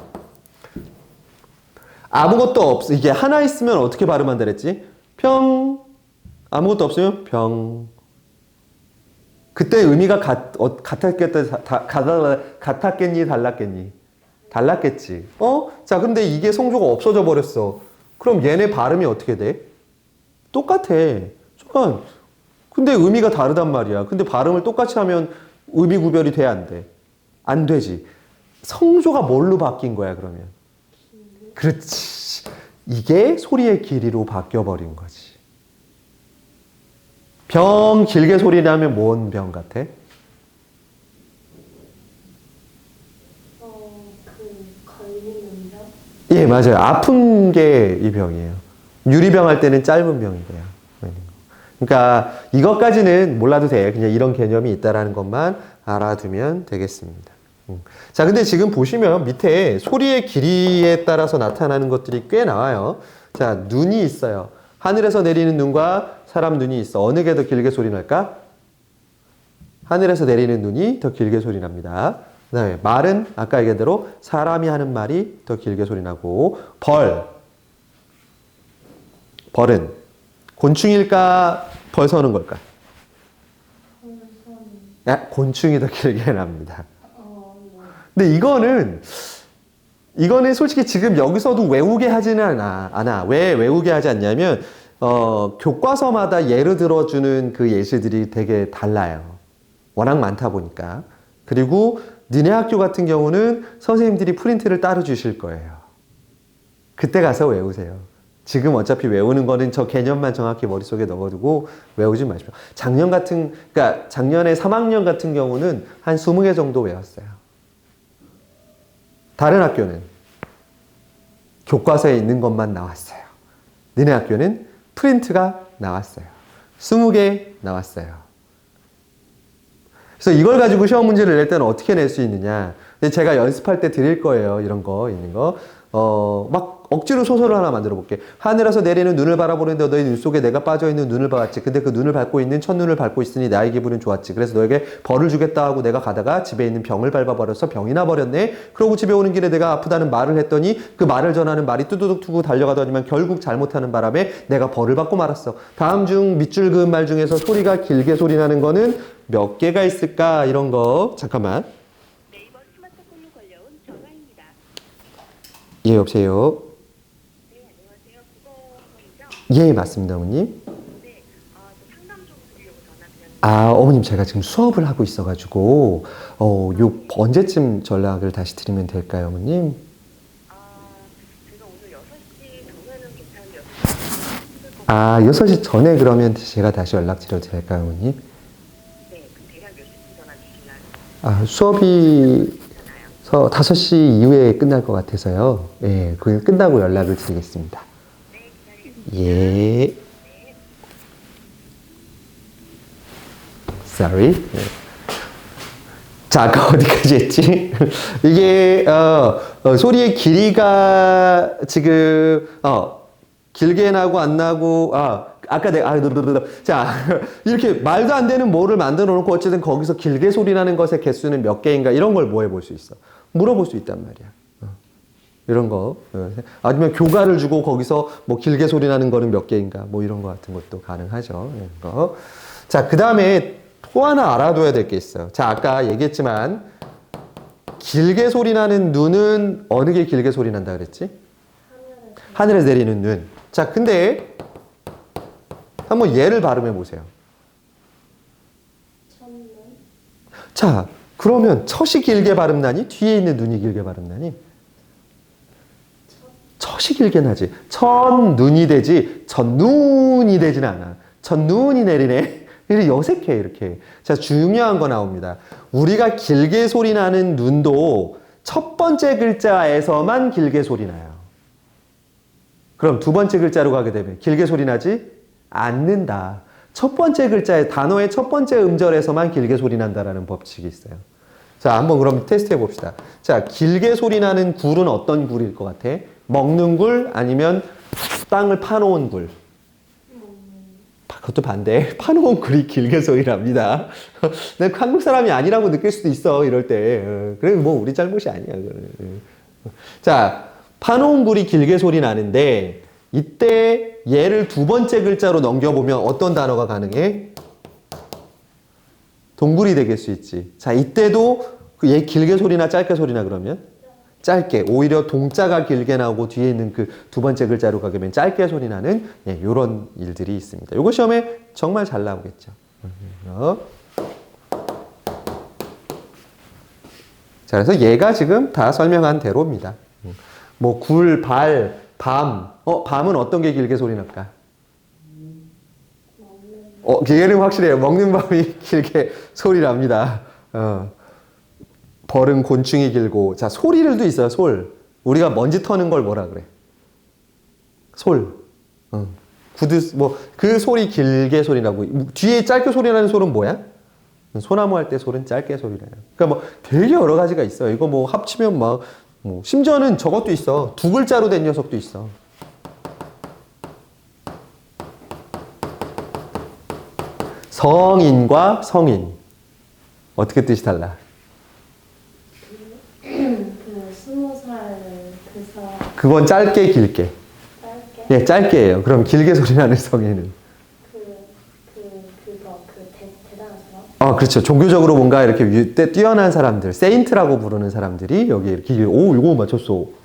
아무것도 없어. 이게 하나 있으면 어떻게 발음한다 그랬지? 평. 아무것도 없으면 병. 그때 의미가 같았겠니, 달랐겠니? 달랐겠지. 자, 근데 이게 성조가 없어져 버렸어. 그럼 얘네 발음이 어떻게 돼? 똑같아. 잠깐. 근데 의미가 다르단 말이야. 근데 발음을 똑같이 하면 의미 구별이 돼, 안 돼? 안 되지. 성조가 뭘로 바뀐 거야, 그러면? 그렇지. 이게 소리의 길이로 바뀌어버린 거지. 병 길게 소리 나면 뭔 병 같아? 걸리는 병? 예, 맞아요. 아픈 게 이 병이에요. 유리병 할 때는 짧은 병이 돼요. 그러니까 이것까지는 몰라도 돼. 그냥 이런 개념이 있다라는 것만 알아두면 되겠습니다. 자, 근데 지금 보시면 밑에 소리의 길이에 따라서 나타나는 것들이 꽤 나와요. 자, 눈이 있어요. 하늘에서 내리는 눈과 사람 눈이 있어. 어느 게 더 길게 소리 날까? 하늘에서 내리는 눈이 더 길게 소리 납니다. 그 다음에 말은 아까 얘기한 대로 사람이 하는 말이 더 길게 소리 나고, 벌은 곤충일까? 벌 서는 걸까? 야, 곤충이 더 길게 납니다. 근데 이거는 솔직히 지금 여기서도 외우게 하지는 않아. 왜 외우게 하지 않냐면, 교과서마다 예를 들어주는 그 예시들이 되게 달라요. 워낙 많다 보니까. 그리고 니네 학교 같은 경우는 선생님들이 프린트를 따로 주실 거예요. 그때 가서 외우세요. 지금 어차피 외우는 거는 저 개념만 정확히 머릿속에 넣어두고 외우지 마십시오. 그러니까 작년에 3학년 같은 경우는 한 20개 정도 외웠어요. 다른 학교는 교과서에 있는 것만 나왔어요. 니네 학교는 프린트가 나왔어요. 20개 나왔어요. 그래서 이걸 가지고 시험 문제를 낼 때는 어떻게 낼 수 있느냐. 제가 연습할 때 드릴 거예요. 이런 거, 있는 거. 막 억지로 소설을 하나 만들어 볼게. 하늘에서 내리는 눈을 바라보는데 너희 눈 속에 내가 빠져있는 눈을 봤지. 근데 그 눈을 밟고 있는 첫눈을 밟고 있으니 나의 기분은 좋았지. 그래서 너에게 벌을 주겠다 하고 내가 가다가 집에 있는 병을 밟아버려서 병이 나버렸네. 그러고 집에 오는 길에 내가 아프다는 말을 했더니 그 말을 전하는 말이 뚜두둑 투고 달려가더니만 결국 잘못하는 바람에 내가 벌을 받고 말았어. 다음 중 밑줄 그은 말 중에서 소리가 길게 소리 나는 거는 몇 개가 있을까? 이런 거. 잠깐만. 네이버 스마트폰으로 걸려온 전화입니다. 예, 여보세요? 네, 안녕하세요. 국어학원이죠? 예, 맞습니다, 어머님. 네, 저 상담 좀 드리려고 전화드렸는데. 아, 어머님, 제가 지금 수업을 하고 있어가지고, 언제쯤 전락을 다시 드리면 될까요, 어머님? 제가 오늘 6시 전에는 괜찮은데 6시 6시 전에 그러면 제가 다시 연락드려도 될까요, 어머님? 네, 그 대략 몇 시쯤 전화 주시나요? 수업이 5시 이후에 끝날 것 같아서요. 예, 그 끝나고 연락을 드리겠습니다. 네, 기다리겠습니다. 예. Sorry. 예. 자, 아까 어디까지 했지? 이게, 소리의 길이가 지금, 길게 나고 안 나고, 아까 자, 이렇게 말도 안 되는 뭐를 만들어 놓고 어쨌든 거기서 길게 소리 나는 것의 개수는 몇 개인가 이런 걸 뭐 해볼 수 있어. 물어볼 수 있단 말이야. 이런 거. 아니면 교과를 주고 거기서 뭐 길게 소리 나는 거는 몇 개인가 뭐 이런 거 같은 것도 가능하죠. 이런 거. 자, 그 다음에 또 하나 알아둬야 될 게 있어요. 자, 아까 얘기했지만 길게 소리 나는 눈은 어느 게 길게 소리 난다 그랬지? 하늘에서 내리는 눈. 자, 근데 한번 얘를 발음해 보세요. 자, 그러면 첫이 길게 발음나니? 뒤에 있는 눈이 길게 발음나니? 첫이 길게 나지. 첫눈이 되지 첫눈이 되지는 않아. 첫눈이 내리네. 이렇게 어색해 이렇게. 자, 중요한 거 나옵니다. 우리가 길게 소리 나는 눈도 첫 번째 글자에서만 길게 소리 나요. 그럼 두 번째 글자로 가게 되면 길게 소리 나지 않는다. 첫 번째 글자의 단어의 첫 번째 음절에서만 길게 소리 난다라는 법칙이 있어요. 자, 한번 그럼 테스트 해봅시다. 자, 길게 소리 나는 굴은 어떤 굴일 것 같아? 먹는 굴 아니면 땅을 파놓은 굴? 그것도 반대. 파놓은 굴이 길게 소리 납니다. 내가 한국 사람이 아니라고 느낄 수도 있어, 이럴 때. 그래, 뭐, 우리 잘못이 아니야. 자, 파놓은 굴이 길게 소리 나는데, 이때 얘를 두 번째 글자로 넘겨보면 어떤 단어가 가능해? 동굴이 되겠 수 있지. 자, 이때도 얘 길게 소리나 짧게 소리나 그러면? 짧게. 오히려 동자가 길게 나오고 뒤에 있는 그 두 번째 글자로 가게 되면 짧게 소리 나는 이런 일들이 있습니다. 요거 시험에 정말 잘 나오겠죠. 자, 그래서 얘가 지금 다 설명한 대로입니다. 뭐 굴, 발, 밤. 밤은 어떤 게 길게 소리 날까? 얘는 확실해요. 먹는 밤이 길게 소리 납니다. 벌은 곤충이 길고. 자, 소리들도 있어요. 솔. 우리가 먼지 터는 걸 뭐라 그래? 솔. 구두, 그 소리 길게 소리 나고. 뒤에 짧게 소리 나는 솔은 뭐야? 소나무 할 때 솔은 짧게 소리 나요. 그러니까 되게 여러 가지가 있어요. 이거 합치면 심지어는 저것도 있어. 두 글자로 된 녀석도 있어. 성인과 성인. 어떻게 뜻이 달라? 그 20살 그건 짧게, 길게. 짧게 예, 짧게예요. 그럼 길게 소리 나는 성인은. 대단한 사람? 그렇죠. 종교적으로 뭔가 이렇게 뛰어난 사람들, 세인트라고 부르는 사람들이 여기 이렇게, 이거 맞췄어.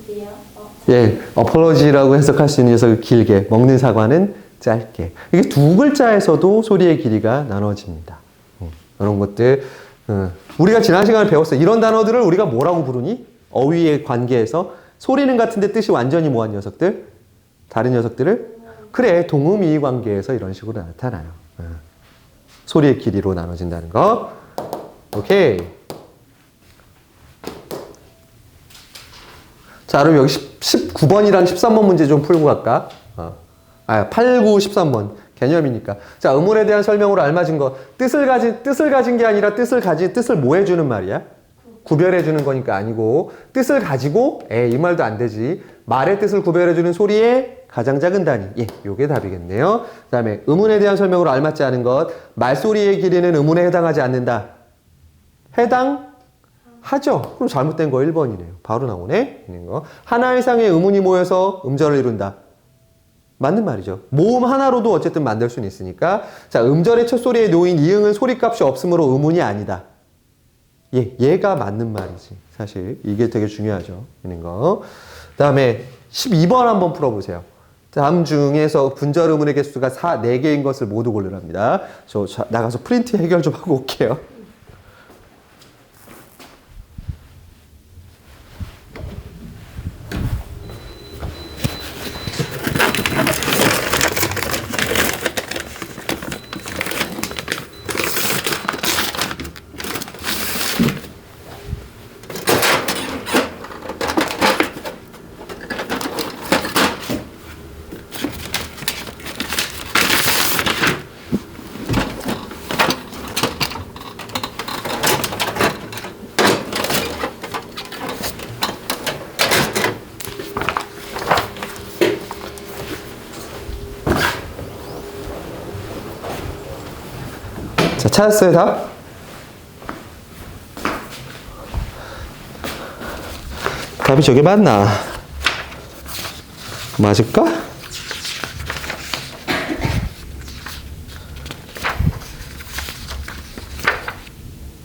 그디야? 예, 어폴로지라고 해석할 수 있는 녀석을 길게, 먹는 사과는 짧게. 이게 두 글자에서도 소리의 길이가 나눠집니다. 이런 것들. 우리가 지난 시간에 배웠어요. 이런 단어들을 우리가 뭐라고 부르니? 어휘의 관계에서 소리는 같은데 뜻이 완전히 뭐한 녀석들? 다른 녀석들을? 그래, 동음이의 관계에서 이런 식으로 나타나요. 소리의 길이로 나눠진다는 거. 오케이. 자, 그럼 여기 19번이랑 13번 문제 좀 풀고 갈까? 8, 9, 13번. 개념이니까. 자, 음운에 대한 설명으로 알맞은 거. 뜻을 가진 게 아니라 뜻을 뭐 해주는 말이야? 구별해주는 거니까 아니고, 뜻을 가지고, 이 말도 안 되지. 말의 뜻을 구별해주는 소리의 가장 작은 단위. 예, 요게 답이겠네요. 그 다음에 음운에 대한 설명으로 알맞지 않은 것. 말소리의 길이는 음운에 해당하지 않는다. 해당하죠. 그럼 잘못된 거 1번이네요. 바로 나오네. 있는 거. 하나 이상의 음운이 모여서 음절을 이룬다. 맞는 말이죠. 모음 하나로도 어쨌든 만들 수는 있으니까. 자, 음절의 첫 소리에 놓인 이응은 소리값이 없으므로 음운이 아니다. 얘가 맞는 말이지. 사실 이게 되게 중요하죠. 있는 거. 그 다음에 12번 한번 풀어보세요. 다음 중에서 분절 음운의 개수가 4개인 것을 모두 고르랍니다. 저 나가서 프린트 해결 좀 하고 올게요. 자, 찾았어요, 답? 답이 저게 맞나? 맞을까?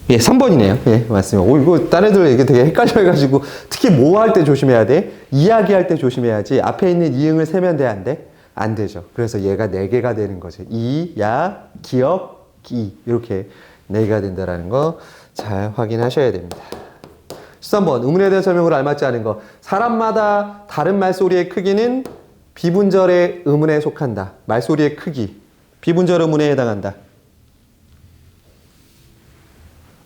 예, 3번이네요. 예, 맞습니다. 이거 딴 애들 이게 되게 헷갈려 해가지고, 특히 뭐 할 때 조심해야 돼? 이야기할 때 조심해야지. 앞에 있는 이응을 세면 돼, 안 돼? 안 되죠. 그래서 얘가 4개가 되는 거죠. 이, 야, 기역, 기. 이렇게 4개가 된다는 거 잘 확인하셔야 됩니다. 13번, 음운에 대한 설명으로 알맞지 않은 거. 사람마다 다른 말소리의 크기는 비분절의 음운에 속한다. 말소리의 크기. 비분절 음운에 해당한다.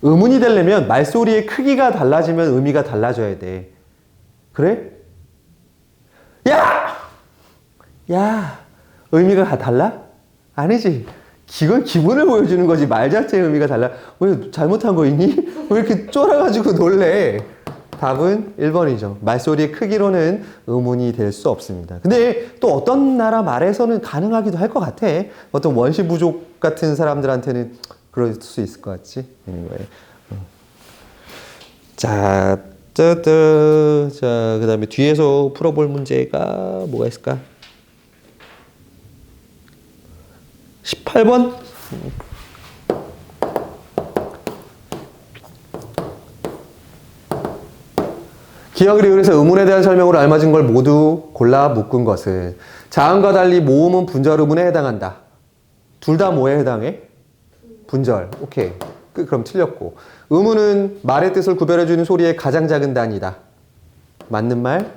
음운이 되려면 말소리의 크기가 달라지면 의미가 달라져야 돼. 그래? 야! 야! 의미가 달라? 아니지. 이건 기분을 보여주는 거지. 말 자체의 의미가 달라. 왜 잘못한 거 있니? 왜 이렇게 쫄아가지고 놀래? 답은 1번이죠. 말소리의 크기로는 의문이 될 수 없습니다. 근데 또 어떤 나라 말에서는 가능하기도 할 것 같아. 어떤 원시 부족 같은 사람들한테는 그럴 수 있을 것 같지? 있는 거예요. 자, 그 다음에 뒤에서 풀어볼 문제가 뭐가 있을까? 18번? 기억, 리을에서 의문에 대한 설명으로 알맞은 걸 모두 골라 묶은 것은 자음과 달리 모음은 분절 의문에 해당한다. 둘 다 뭐에 해당해? 분절. 오케이. 그럼 틀렸고. 의문은 말의 뜻을 구별해주는 소리의 가장 작은 단위다. 맞는 말?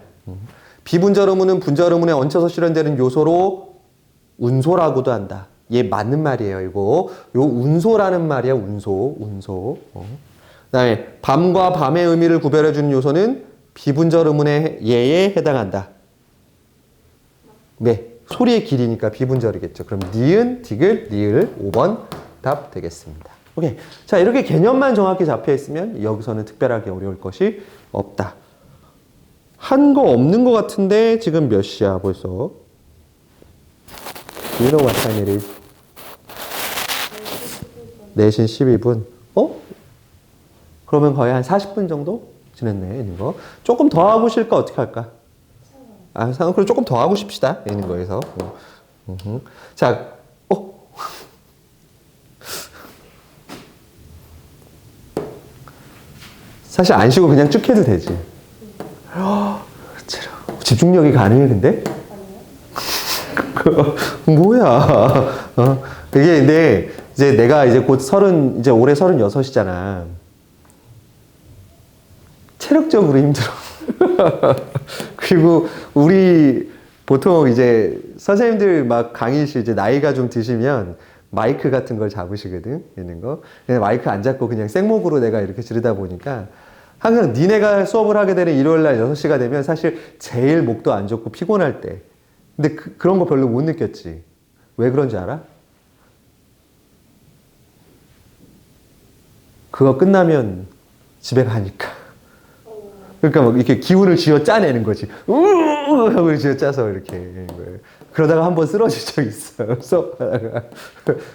비분절 의문은 분절 의문에 얹혀서 실현되는 요소로 운소라고도 한다. 얘 맞는 말이에요, 이거. 요 운소라는 말이야, 운소. 그다음에 밤과 밤의 의미를 구별해주는 요소는 비분절 의문의 예에 해당한다. 네, 소리의 길이니까 비분절이겠죠. 그럼 니은, 디귿, 리을 5번 답 되겠습니다. 오케이. 자, 이렇게 개념만 정확히 잡혀 있으면 여기서는 특별하게 어려울 것이 없다. 한 거 없는 것 같은데 지금 몇 시야 벌써? You know what time it is? 4시 12분. 그러면 거의 한 40분 정도 지냈네, 이거. 조금 더 하고 싶을까? 어떻게 할까? 그럼 조금 더 하고 싶시다, 있는 거에서. 자, 사실 안 쉬고 그냥 쭉 해도 되지. 집중력이 가능해, 근데? 뭐야. 이게 근데 이제 내가 이제 곧 이제 올해 36이잖아. 체력적으로 힘들어. 그리고 우리 보통 이제 선생님들 막 강의실 이제 나이가 좀 드시면 마이크 같은 걸 잡으시거든, 있는 거. 근데 마이크 안 잡고 그냥 생목으로 내가 이렇게 지르다 보니까 항상 니네가 수업을 하게 되는 일요일 날 6시가 되면 사실 제일 목도 안 좋고 피곤할 때. 근데 그런 거 별로 못 느꼈지. 왜 그런지 알아? 그거 끝나면 집에 가니까. 그러니까 막 이렇게 기운을 쥐어 짜내는 거지. 우우우 하고 쥐어 짜서 이렇게 하는 거예요. 그러다가 한번 쓰러질 적 있어요. 수업하다가.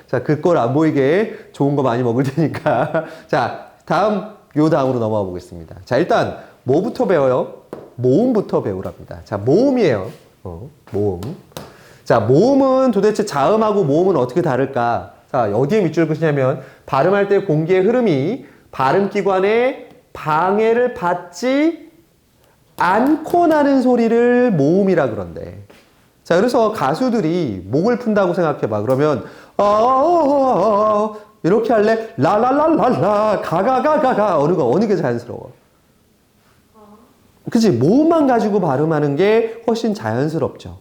자, 그 꼴 안 보이게 좋은 거 많이 먹을 테니까. 자, 다음으로 넘어가 보겠습니다. 자, 일단 뭐부터 배워요? 모음부터 배우랍니다. 자, 모음이에요. 모음. 자, 모음은 도대체 자음하고 모음은 어떻게 다를까? 자, 어디에 밑줄 그시냐면 발음할 때 공기의 흐름이 발음기관에 방해를 받지 않고 나는 소리를 모음이라 그런대. 자, 그래서 가수들이 목을 푼다고 생각해봐. 그러면 이렇게 할래? 라라라라라 가가가가가 어느 게 자연스러워? 그치? 모음만 가지고 발음하는 게 훨씬 자연스럽죠.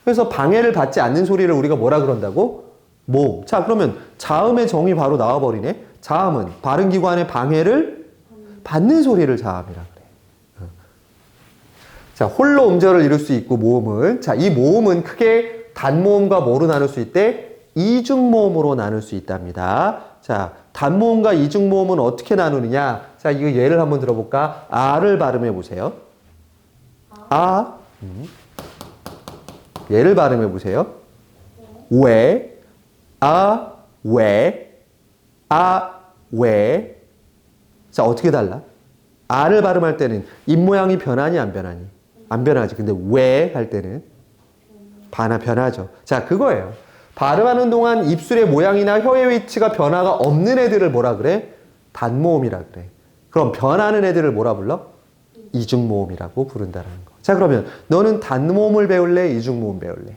그래서 방해를 받지 않는 소리를 우리가 뭐라 그런다고? 모음. 자, 그러면 자음의 정의 바로 나와버리네. 자음은 발음기관의 방해를 받는 소리를 자음이라 그래. 자, 홀로 음절을 이룰 수 있고 모음은. 자, 이 모음은 크게 단모음과 뭐로 나눌 수 있대? 이중모음으로 나눌 수 있답니다. 자, 단모음과 이중모음은 어떻게 나누느냐? 자, 이거 예를 한번 들어볼까? 아를 발음해 보세요. 아. 예를 발음해 보세요. 왜, 아, 왜, 아, 왜. 자, 어떻게 달라? 아를 발음할 때는 입 모양이 변하니 안 변하니? 안 변하지. 근데 왜 할 때는 변하죠. 자, 그거예요. 발음하는 동안 입술의 모양이나 혀의 위치가 변화가 없는 애들을 뭐라 그래? 단모음이라 그래. 그럼 변하는 애들을 뭐라 불러? 이중모음이라고 부른다는 거. 자, 그러면 너는 단모음을 배울래? 이중모음 배울래?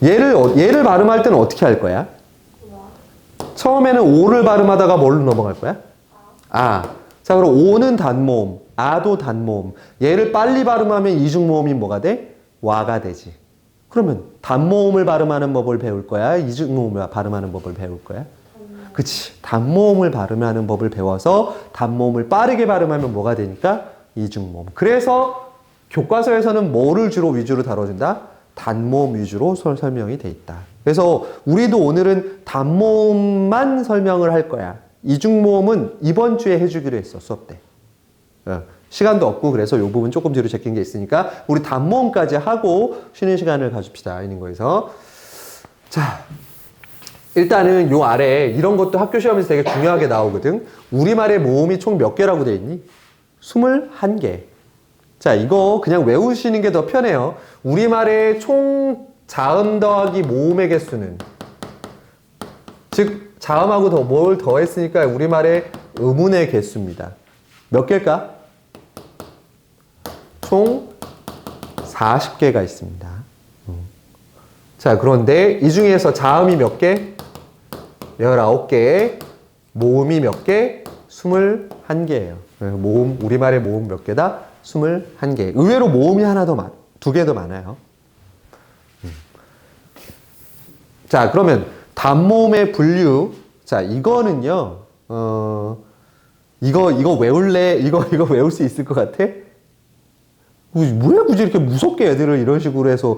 얘를 발음할 때는 어떻게 할 거야? 처음에는 오를 발음하다가 뭘로 넘어갈 거야? 아. 자, 그럼 오는 단모음, 아도 단모음. 얘를 빨리 발음하면 이중모음이 뭐가 돼? 와가 되지. 그러면 단모음을 발음하는 법을 배울 거야? 이중모음을 발음하는 법을 배울 거야? 그치. 단모음을 발음하는 법을 배워서 단모음을 빠르게 발음하면 뭐가 되니까? 이중모음. 그래서 교과서에서는 뭐를 주로 위주로 다뤄준다? 단모음 위주로 설명이 돼 있다. 그래서 우리도 오늘은 단모음만 설명을 할 거야. 이중모음은 이번 주에 해주기로 했어, 수업 때. 시간도 없고 그래서 이 부분 조금 뒤로 제낀 게 있으니까 우리 단모음까지 하고 쉬는 시간을 가집시다. 있는 거에서. 자, 일단은 요 아래 이런 것도 학교 시험에서 되게 중요하게 나오거든. 우리말의 모음이 총 몇 개라고 돼 있니? 21개. 자, 이거 그냥 외우시는 게 더 편해요. 우리말의 총 자음 더하기 모음의 개수는, 즉 자음하고 뭘 더했으니까 우리말의 의문의 개수입니다. 몇 개일까? 총 40개가 있습니다. 자, 그런데 이 중에서 자음이 몇 개? 19개, 모음이 몇 개? 21개예요. 모음, 우리말의 모음 몇 개다? 21개. 의외로 모음이 두 개 더 많아요. 자, 그러면 단모음의 분류. 자, 이거는요, 이거 외울래? 이거 외울 수 있을 것 같아? 왜 굳이 이렇게 무섭게 애들을 이런 식으로 해서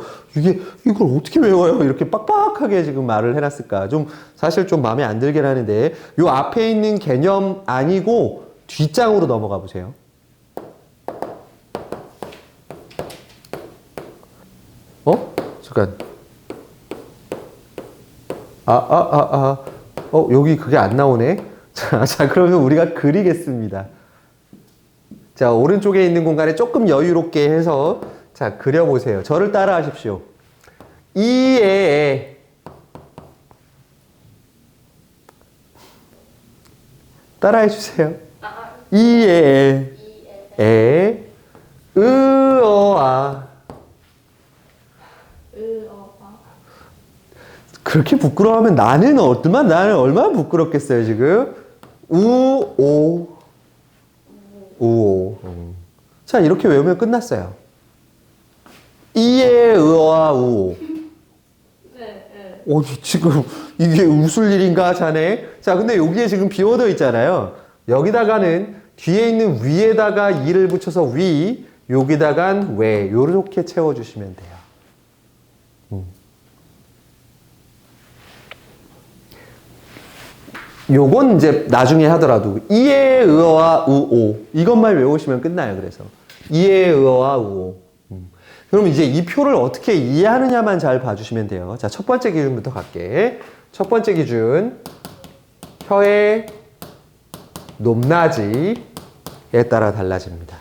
이걸 어떻게 외워요? 이렇게 빡빡하게 지금 말을 해놨을까? 사실 좀 마음에 안 들긴 하는데, 요 앞에 있는 개념 아니고 뒷장으로 넘어가 보세요. 잠깐. 여기 그게 안 나오네. 자, 그러면 우리가 그리겠습니다. 자, 오른쪽에 있는 공간에 조금 여유롭게 해서, 자, 그려보세요. 저를 따라 하십시오. 이에, 따라 해주세요. 이에, 으어아. 그렇게 부끄러워하면 나는 얼마나 부끄럽겠어요, 지금? 우오. 자, 이렇게 외우면 끝났어요. 이에, 으어아, 우오. 네. 지금 이게 웃을 일인가, 자네? 자, 근데 여기에 지금 비워져 있잖아요. 여기다가는 뒤에 있는 위에다가 이를 붙여서 위, 여기다간 외, 요렇게 채워주시면 돼요. 요건 이제 나중에 하더라도 이에, 으어와, 우오 이것만 외우시면 끝나요. 그래서 이에, 으어와, 우오. 그럼 이제 이 표를 어떻게 이해하느냐만 잘 봐주시면 돼요. 자, 첫 번째 기준부터 갈게. 첫 번째 기준, 혀의 높낮이에 따라 달라집니다.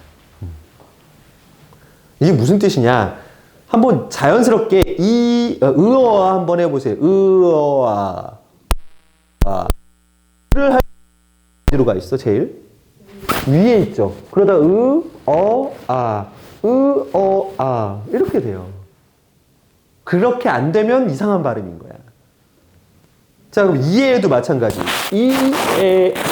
이게 무슨 뜻이냐? 한번 자연스럽게 으어와 한번 해보세요. 으어와. 를 할 어디로 가 있어? 제일 위에 있죠. 그러다 이렇게 돼요. 그렇게 안 되면 이상한 발음인 거야. 자, 그럼 이에도 마찬가지. 이에에.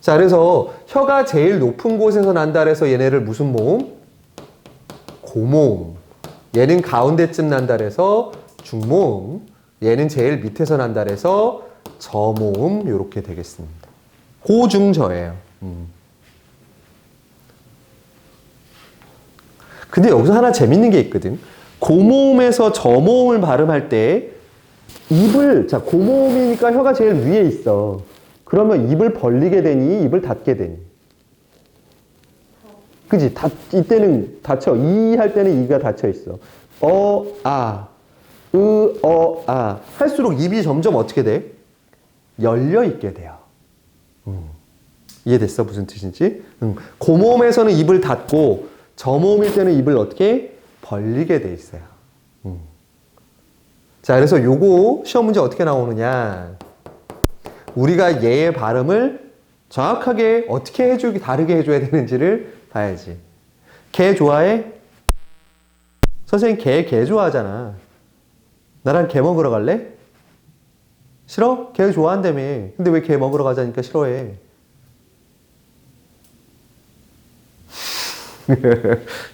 자, 그래서 혀가 제일 높은 곳에서 난다 그래서 얘네를 무슨 모음? 고모음. 얘는 가운데쯤 난다 그래서 중모음, 얘는 제일 밑에서 난다 그래서 저모음, 요렇게 되겠습니다. 고중저예요. 근데 여기서 하나 재밌는 게 있거든. 고모음에서 저모음을 발음할 때 자, 고모음이니까 혀가 제일 위에 있어. 그러면 입을 벌리게 되니, 입을 닫게 되니. 그지? 이때는 닫혀. 이 할 때는 이가 닫혀 있어. 할수록 입이 점점 어떻게 돼? 열려 있게 돼요. 이해됐어? 무슨 뜻인지? 고모음에서는 입을 닫고 저모음일 때는 입을 어떻게 벌리게 돼 있어요. 자, 그래서 요거 시험 문제 어떻게 나오느냐? 우리가 얘의 발음을 정확하게 어떻게 다르게 해줘야 되는지를 봐야지. 개 좋아해? 선생님 개 좋아하잖아. 나랑 개 먹으러 갈래? 싫어? 개 좋아한다며. 근데 왜 개 먹으러 가자니까 싫어해?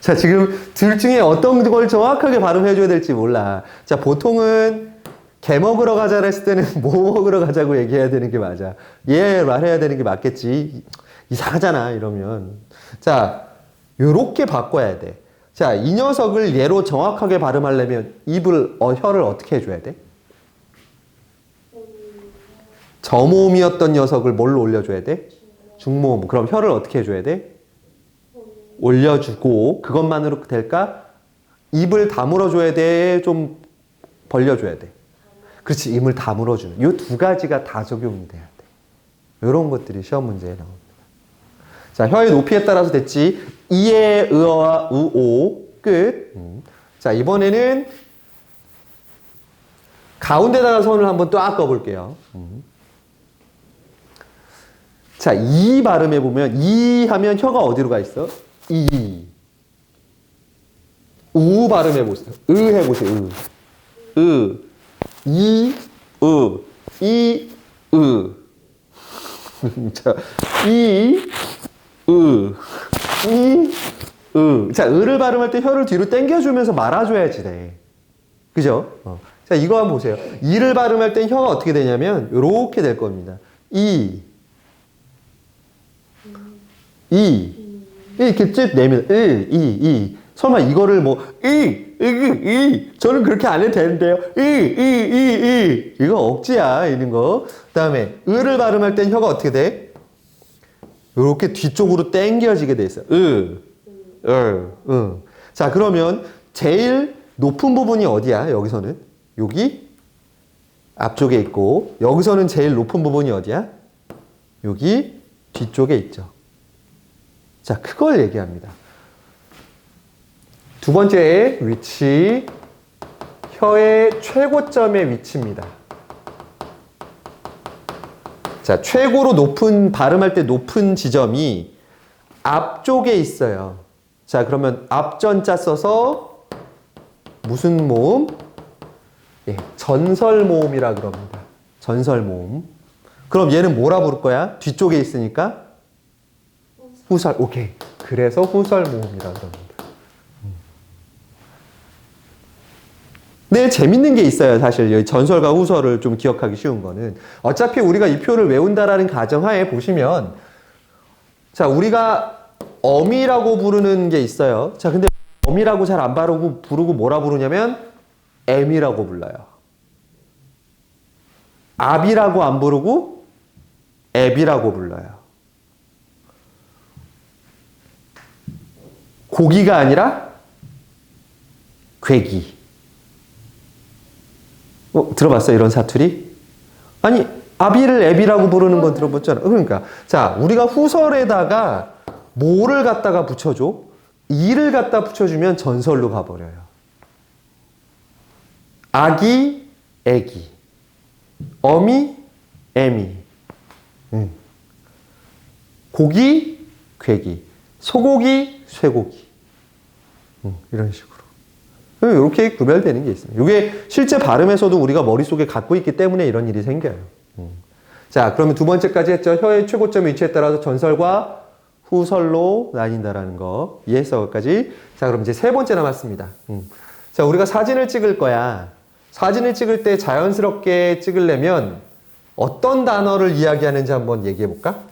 자, 지금 둘 중에 어떤 걸 정확하게 발음해줘야 될지 몰라. 자, 보통은 개 먹으러 가자라 했을 때는 뭐 먹으러 가자고 얘기해야 되는 게 맞아. 얘 말해야 되는 게 맞겠지. 이상하잖아, 이러면. 자, 요렇게 바꿔야 돼. 자, 이 녀석을 얘로 정확하게 발음하려면 혀를 어떻게 해줘야 돼? 저모음이었던 녀석을 뭘로 올려줘야 돼? 중모음. 그럼 혀를 어떻게 해줘야 돼? 올려주고, 그것만으로 될까? 입을 다물어줘야 돼? 좀 벌려줘야 돼? 그렇지, 입을 다물어주는. 이 두 가지가 다 적용이 돼야 돼. 이런 것들이 시험 문제에 나옵니다. 자, 혀의 높이에 따라서 됐지. 이에, 으어와, 우오. 끝. 자, 이번에는 가운데다가 선을 한번 또 꺼볼게요. 자, 이 발음해 보면 이 하면 혀가 어디로 가 있어? 이. 우 발음해 보세요. 해 보세요. 이, 이, 자, 이, 자, 를 발음할 때 혀를 뒤로 당겨주면서 말아줘야지 돼. 그죠? 자, 이거 한번 보세요. 이를 발음할 땐 혀가 어떻게 되냐면, 요렇게 될 겁니다. 이렇게 쭉 내면, 설마 이거를 뭐, 저는 그렇게 안 해도 되는데요. 이거 억지야, 이런 거. 그 다음에, 을을 발음할 땐 혀가 어떻게 돼? 요렇게 뒤쪽으로 당겨지게 돼 있어요. 자, 그러면 제일 높은 부분이 어디야? 여기서는? 여기 앞쪽에 있고, 여기서는 제일 높은 부분이 어디야? 여기 뒤쪽에 있죠. 자, 그걸 얘기합니다. 두 번째 위치, 혀의 최고점의 위치입니다. 자, 최고로 높은, 발음할 때 높은 지점이 앞쪽에 있어요. 자, 그러면 앞전자 써서 무슨 모음? 예, 전설모음이라 그럽니다. 전설모음. 그럼 얘는 뭐라 부를 거야? 뒤쪽에 있으니까? 후설. 오케이. 그래서 후설모음이라 그럽니다. 네, 재밌는 게 있어요. 사실 전설과 후설을 좀 기억하기 쉬운 거는 어차피 우리가 이 표를 외운다라는 가정하에 보시면, 자, 우리가 어미라고 부르는 게 있어요. 자, 근데 어미라고 잘 안 부르고 뭐라 부르냐면 M이라고 불러요. 압이라고 안 부르고 앱이라고 불러요. 고기가 아니라 괴기. 들어봤어요? 이런 사투리? 아니, 아비를 앱이라고 부르는 건 들어봤잖아. 그러니까, 자, 우리가 후설에다가 뭐를 갖다가 붙여줘? 이를 갖다 붙여주면 전설로 가버려요. 아기, 애기. 어미, 애미. 고기, 괴기. 소고기, 쇠고기. 이런 식으로. 이렇게 구별되는 게 있습니다. 이게 실제 발음에서도 우리가 머릿속에 갖고 있기 때문에 이런 일이 생겨요. 자, 그러면 두 번째까지 했죠. 혀의 최고점 위치에 따라서 전설과 후설로 나뉜다라는 거 이해했어? 여기까지. 자, 그럼 이제 세 번째 남았습니다. 자, 우리가 사진을 찍을 거야. 사진을 찍을 때 자연스럽게 찍으려면 어떤 단어를 이야기하는지 한번 얘기해 볼까?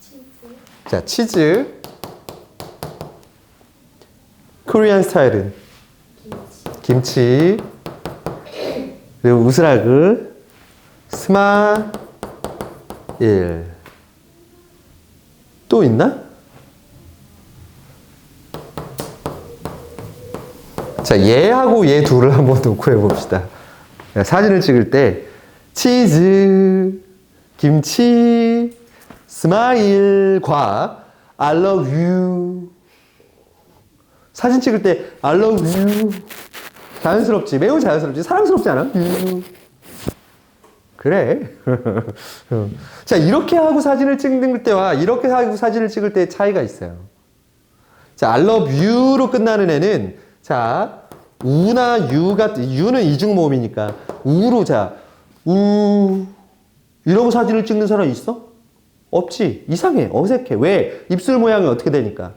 치즈. 자, 치즈. 코리안 스타일은 김치. 그리고 우스라그. 스마일. 또 있나? 자, 얘하고 얘 둘을 한번 놓고 해봅시다. 사진을 찍을 때 치즈, 김치, 스마일과 I love you. 사진 찍을 때 I love you. 자연스럽지? 매우 자연스럽지? 사랑스럽지 않아? 그래. 자, 이렇게 하고 사진을 찍는 때와 이렇게 하고 사진을 찍을 때 차이가 있어요. 자, I love you로 끝나는 애는, 자, 우나 유가, 유는 이중모음이니까 우로, 자, 이러고 사진을 찍는 사람 있어? 없지. 이상해. 어색해. 왜? 입술 모양이 어떻게 되니까?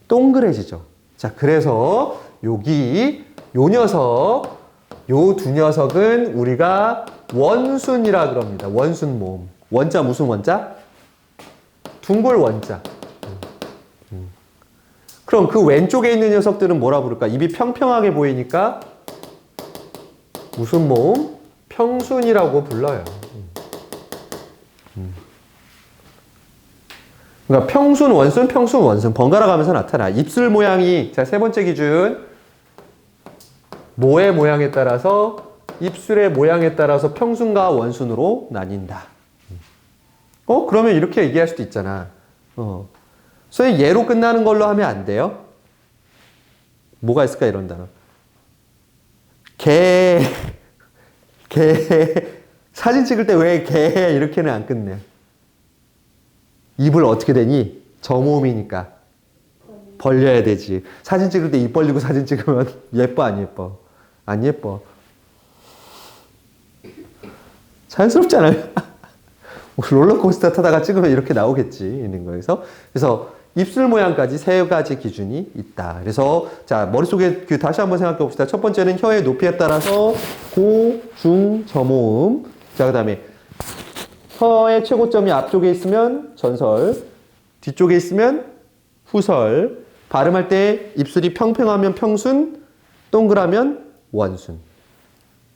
동그래지죠. 자, 그래서 여기 요 녀석, 요 두 녀석은 우리가 원순이라 그럽니다. 원순 모음. 원자 무슨 원자? 둥글 원자. 그럼 그 왼쪽에 있는 녀석들은 뭐라 부를까? 입이 평평하게 보이니까 무슨 모음? 평순이라고 불러요. 그러니까 평순, 원순, 평순, 원순 번갈아 가면서 나타나. 입술 모양이, 자, 세 번째 기준. 모의 모양에 따라서, 입술의 모양에 따라서 평순과 원순으로 나뉜다. 그러면 이렇게 얘기할 수도 있잖아. 선생님, 얘로 끝나는 걸로 하면 안 돼요? 뭐가 있을까, 이런 단어. 개, 개. 사진 찍을 때 왜 개 이렇게는 안 끝내. 입을 어떻게 되니? 저모음이니까 벌려야 되지. 사진 찍을 때 입 벌리고 사진 찍으면 예뻐 안 예뻐? 안 예뻐. 자연스럽잖아요. 롤러코스터 타다가 찍으면 이렇게 나오겠지. 있는 거에서. 그래서 입술 모양까지 세 가지 기준이 있다. 그래서 자 머릿속에 다시 한번 생각해 봅시다. 첫 번째는 혀의 높이에 따라서 고, 중, 저모음. 자 그다음에 혀의 최고점이 앞쪽에 있으면 전설, 뒤쪽에 있으면 후설. 발음할 때 입술이 평평하면 평순, 동그라면 원순.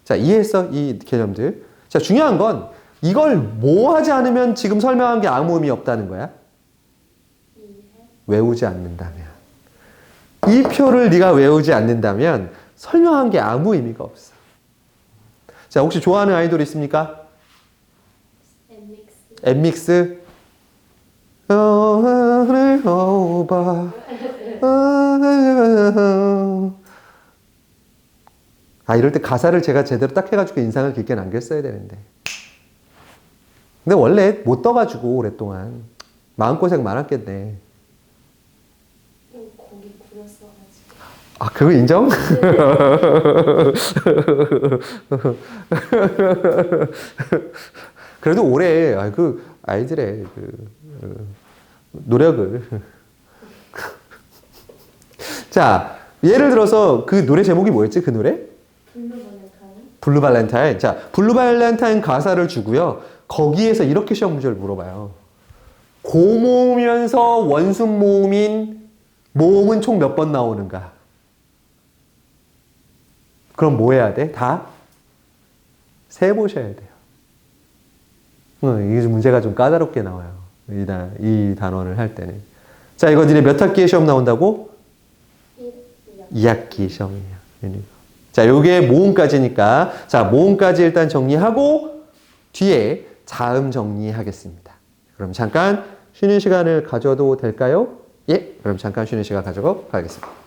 자 이해했어? 이 개념들. 자 중요한 건 이걸 뭐 하지 않으면 지금 설명한 게 아무 의미 없다는 거야. 외우지 않는다면. 이 표를 네가 외우지 않는다면 설명한 게 아무 의미가 없어. 자, 혹시 좋아하는 아이돌 있습니까? 엠믹스? 이럴 때 가사를 제가 제대로 딱 해가지고 인상을 깊게 남겼어야 되는데. 근데 원래 못 떠가지고 오랫동안 마음고생 많았겠네. 고기 구렸어가지고. 아, 그거 인정? 그래도 올해 그 아이들의 노력을 자 예를 들어서 그 노래 제목이 뭐였지? 그 노래? 블루 발렌타인. 자 블루 발렌타인 가사를 주고요. 거기에서 이렇게 시험 문제를 물어봐요. 고모으면서 원순 모음인 모음은 총 몇 번 나오는가? 그럼 뭐 해야 돼? 다 세보셔야 돼요. 이게 문제가 좀 까다롭게 나와요. 이 단원을 할 때는. 자, 이거 니네 몇 학기에 시험 나온다고? 2학기 시험이에요. 자, 요게 모음까지니까. 자, 모음까지 일단 정리하고 뒤에 자음 정리하겠습니다. 그럼 잠깐 쉬는 시간을 가져도 될까요? 예, 그럼 잠깐 쉬는 시간 가지고 가겠습니다.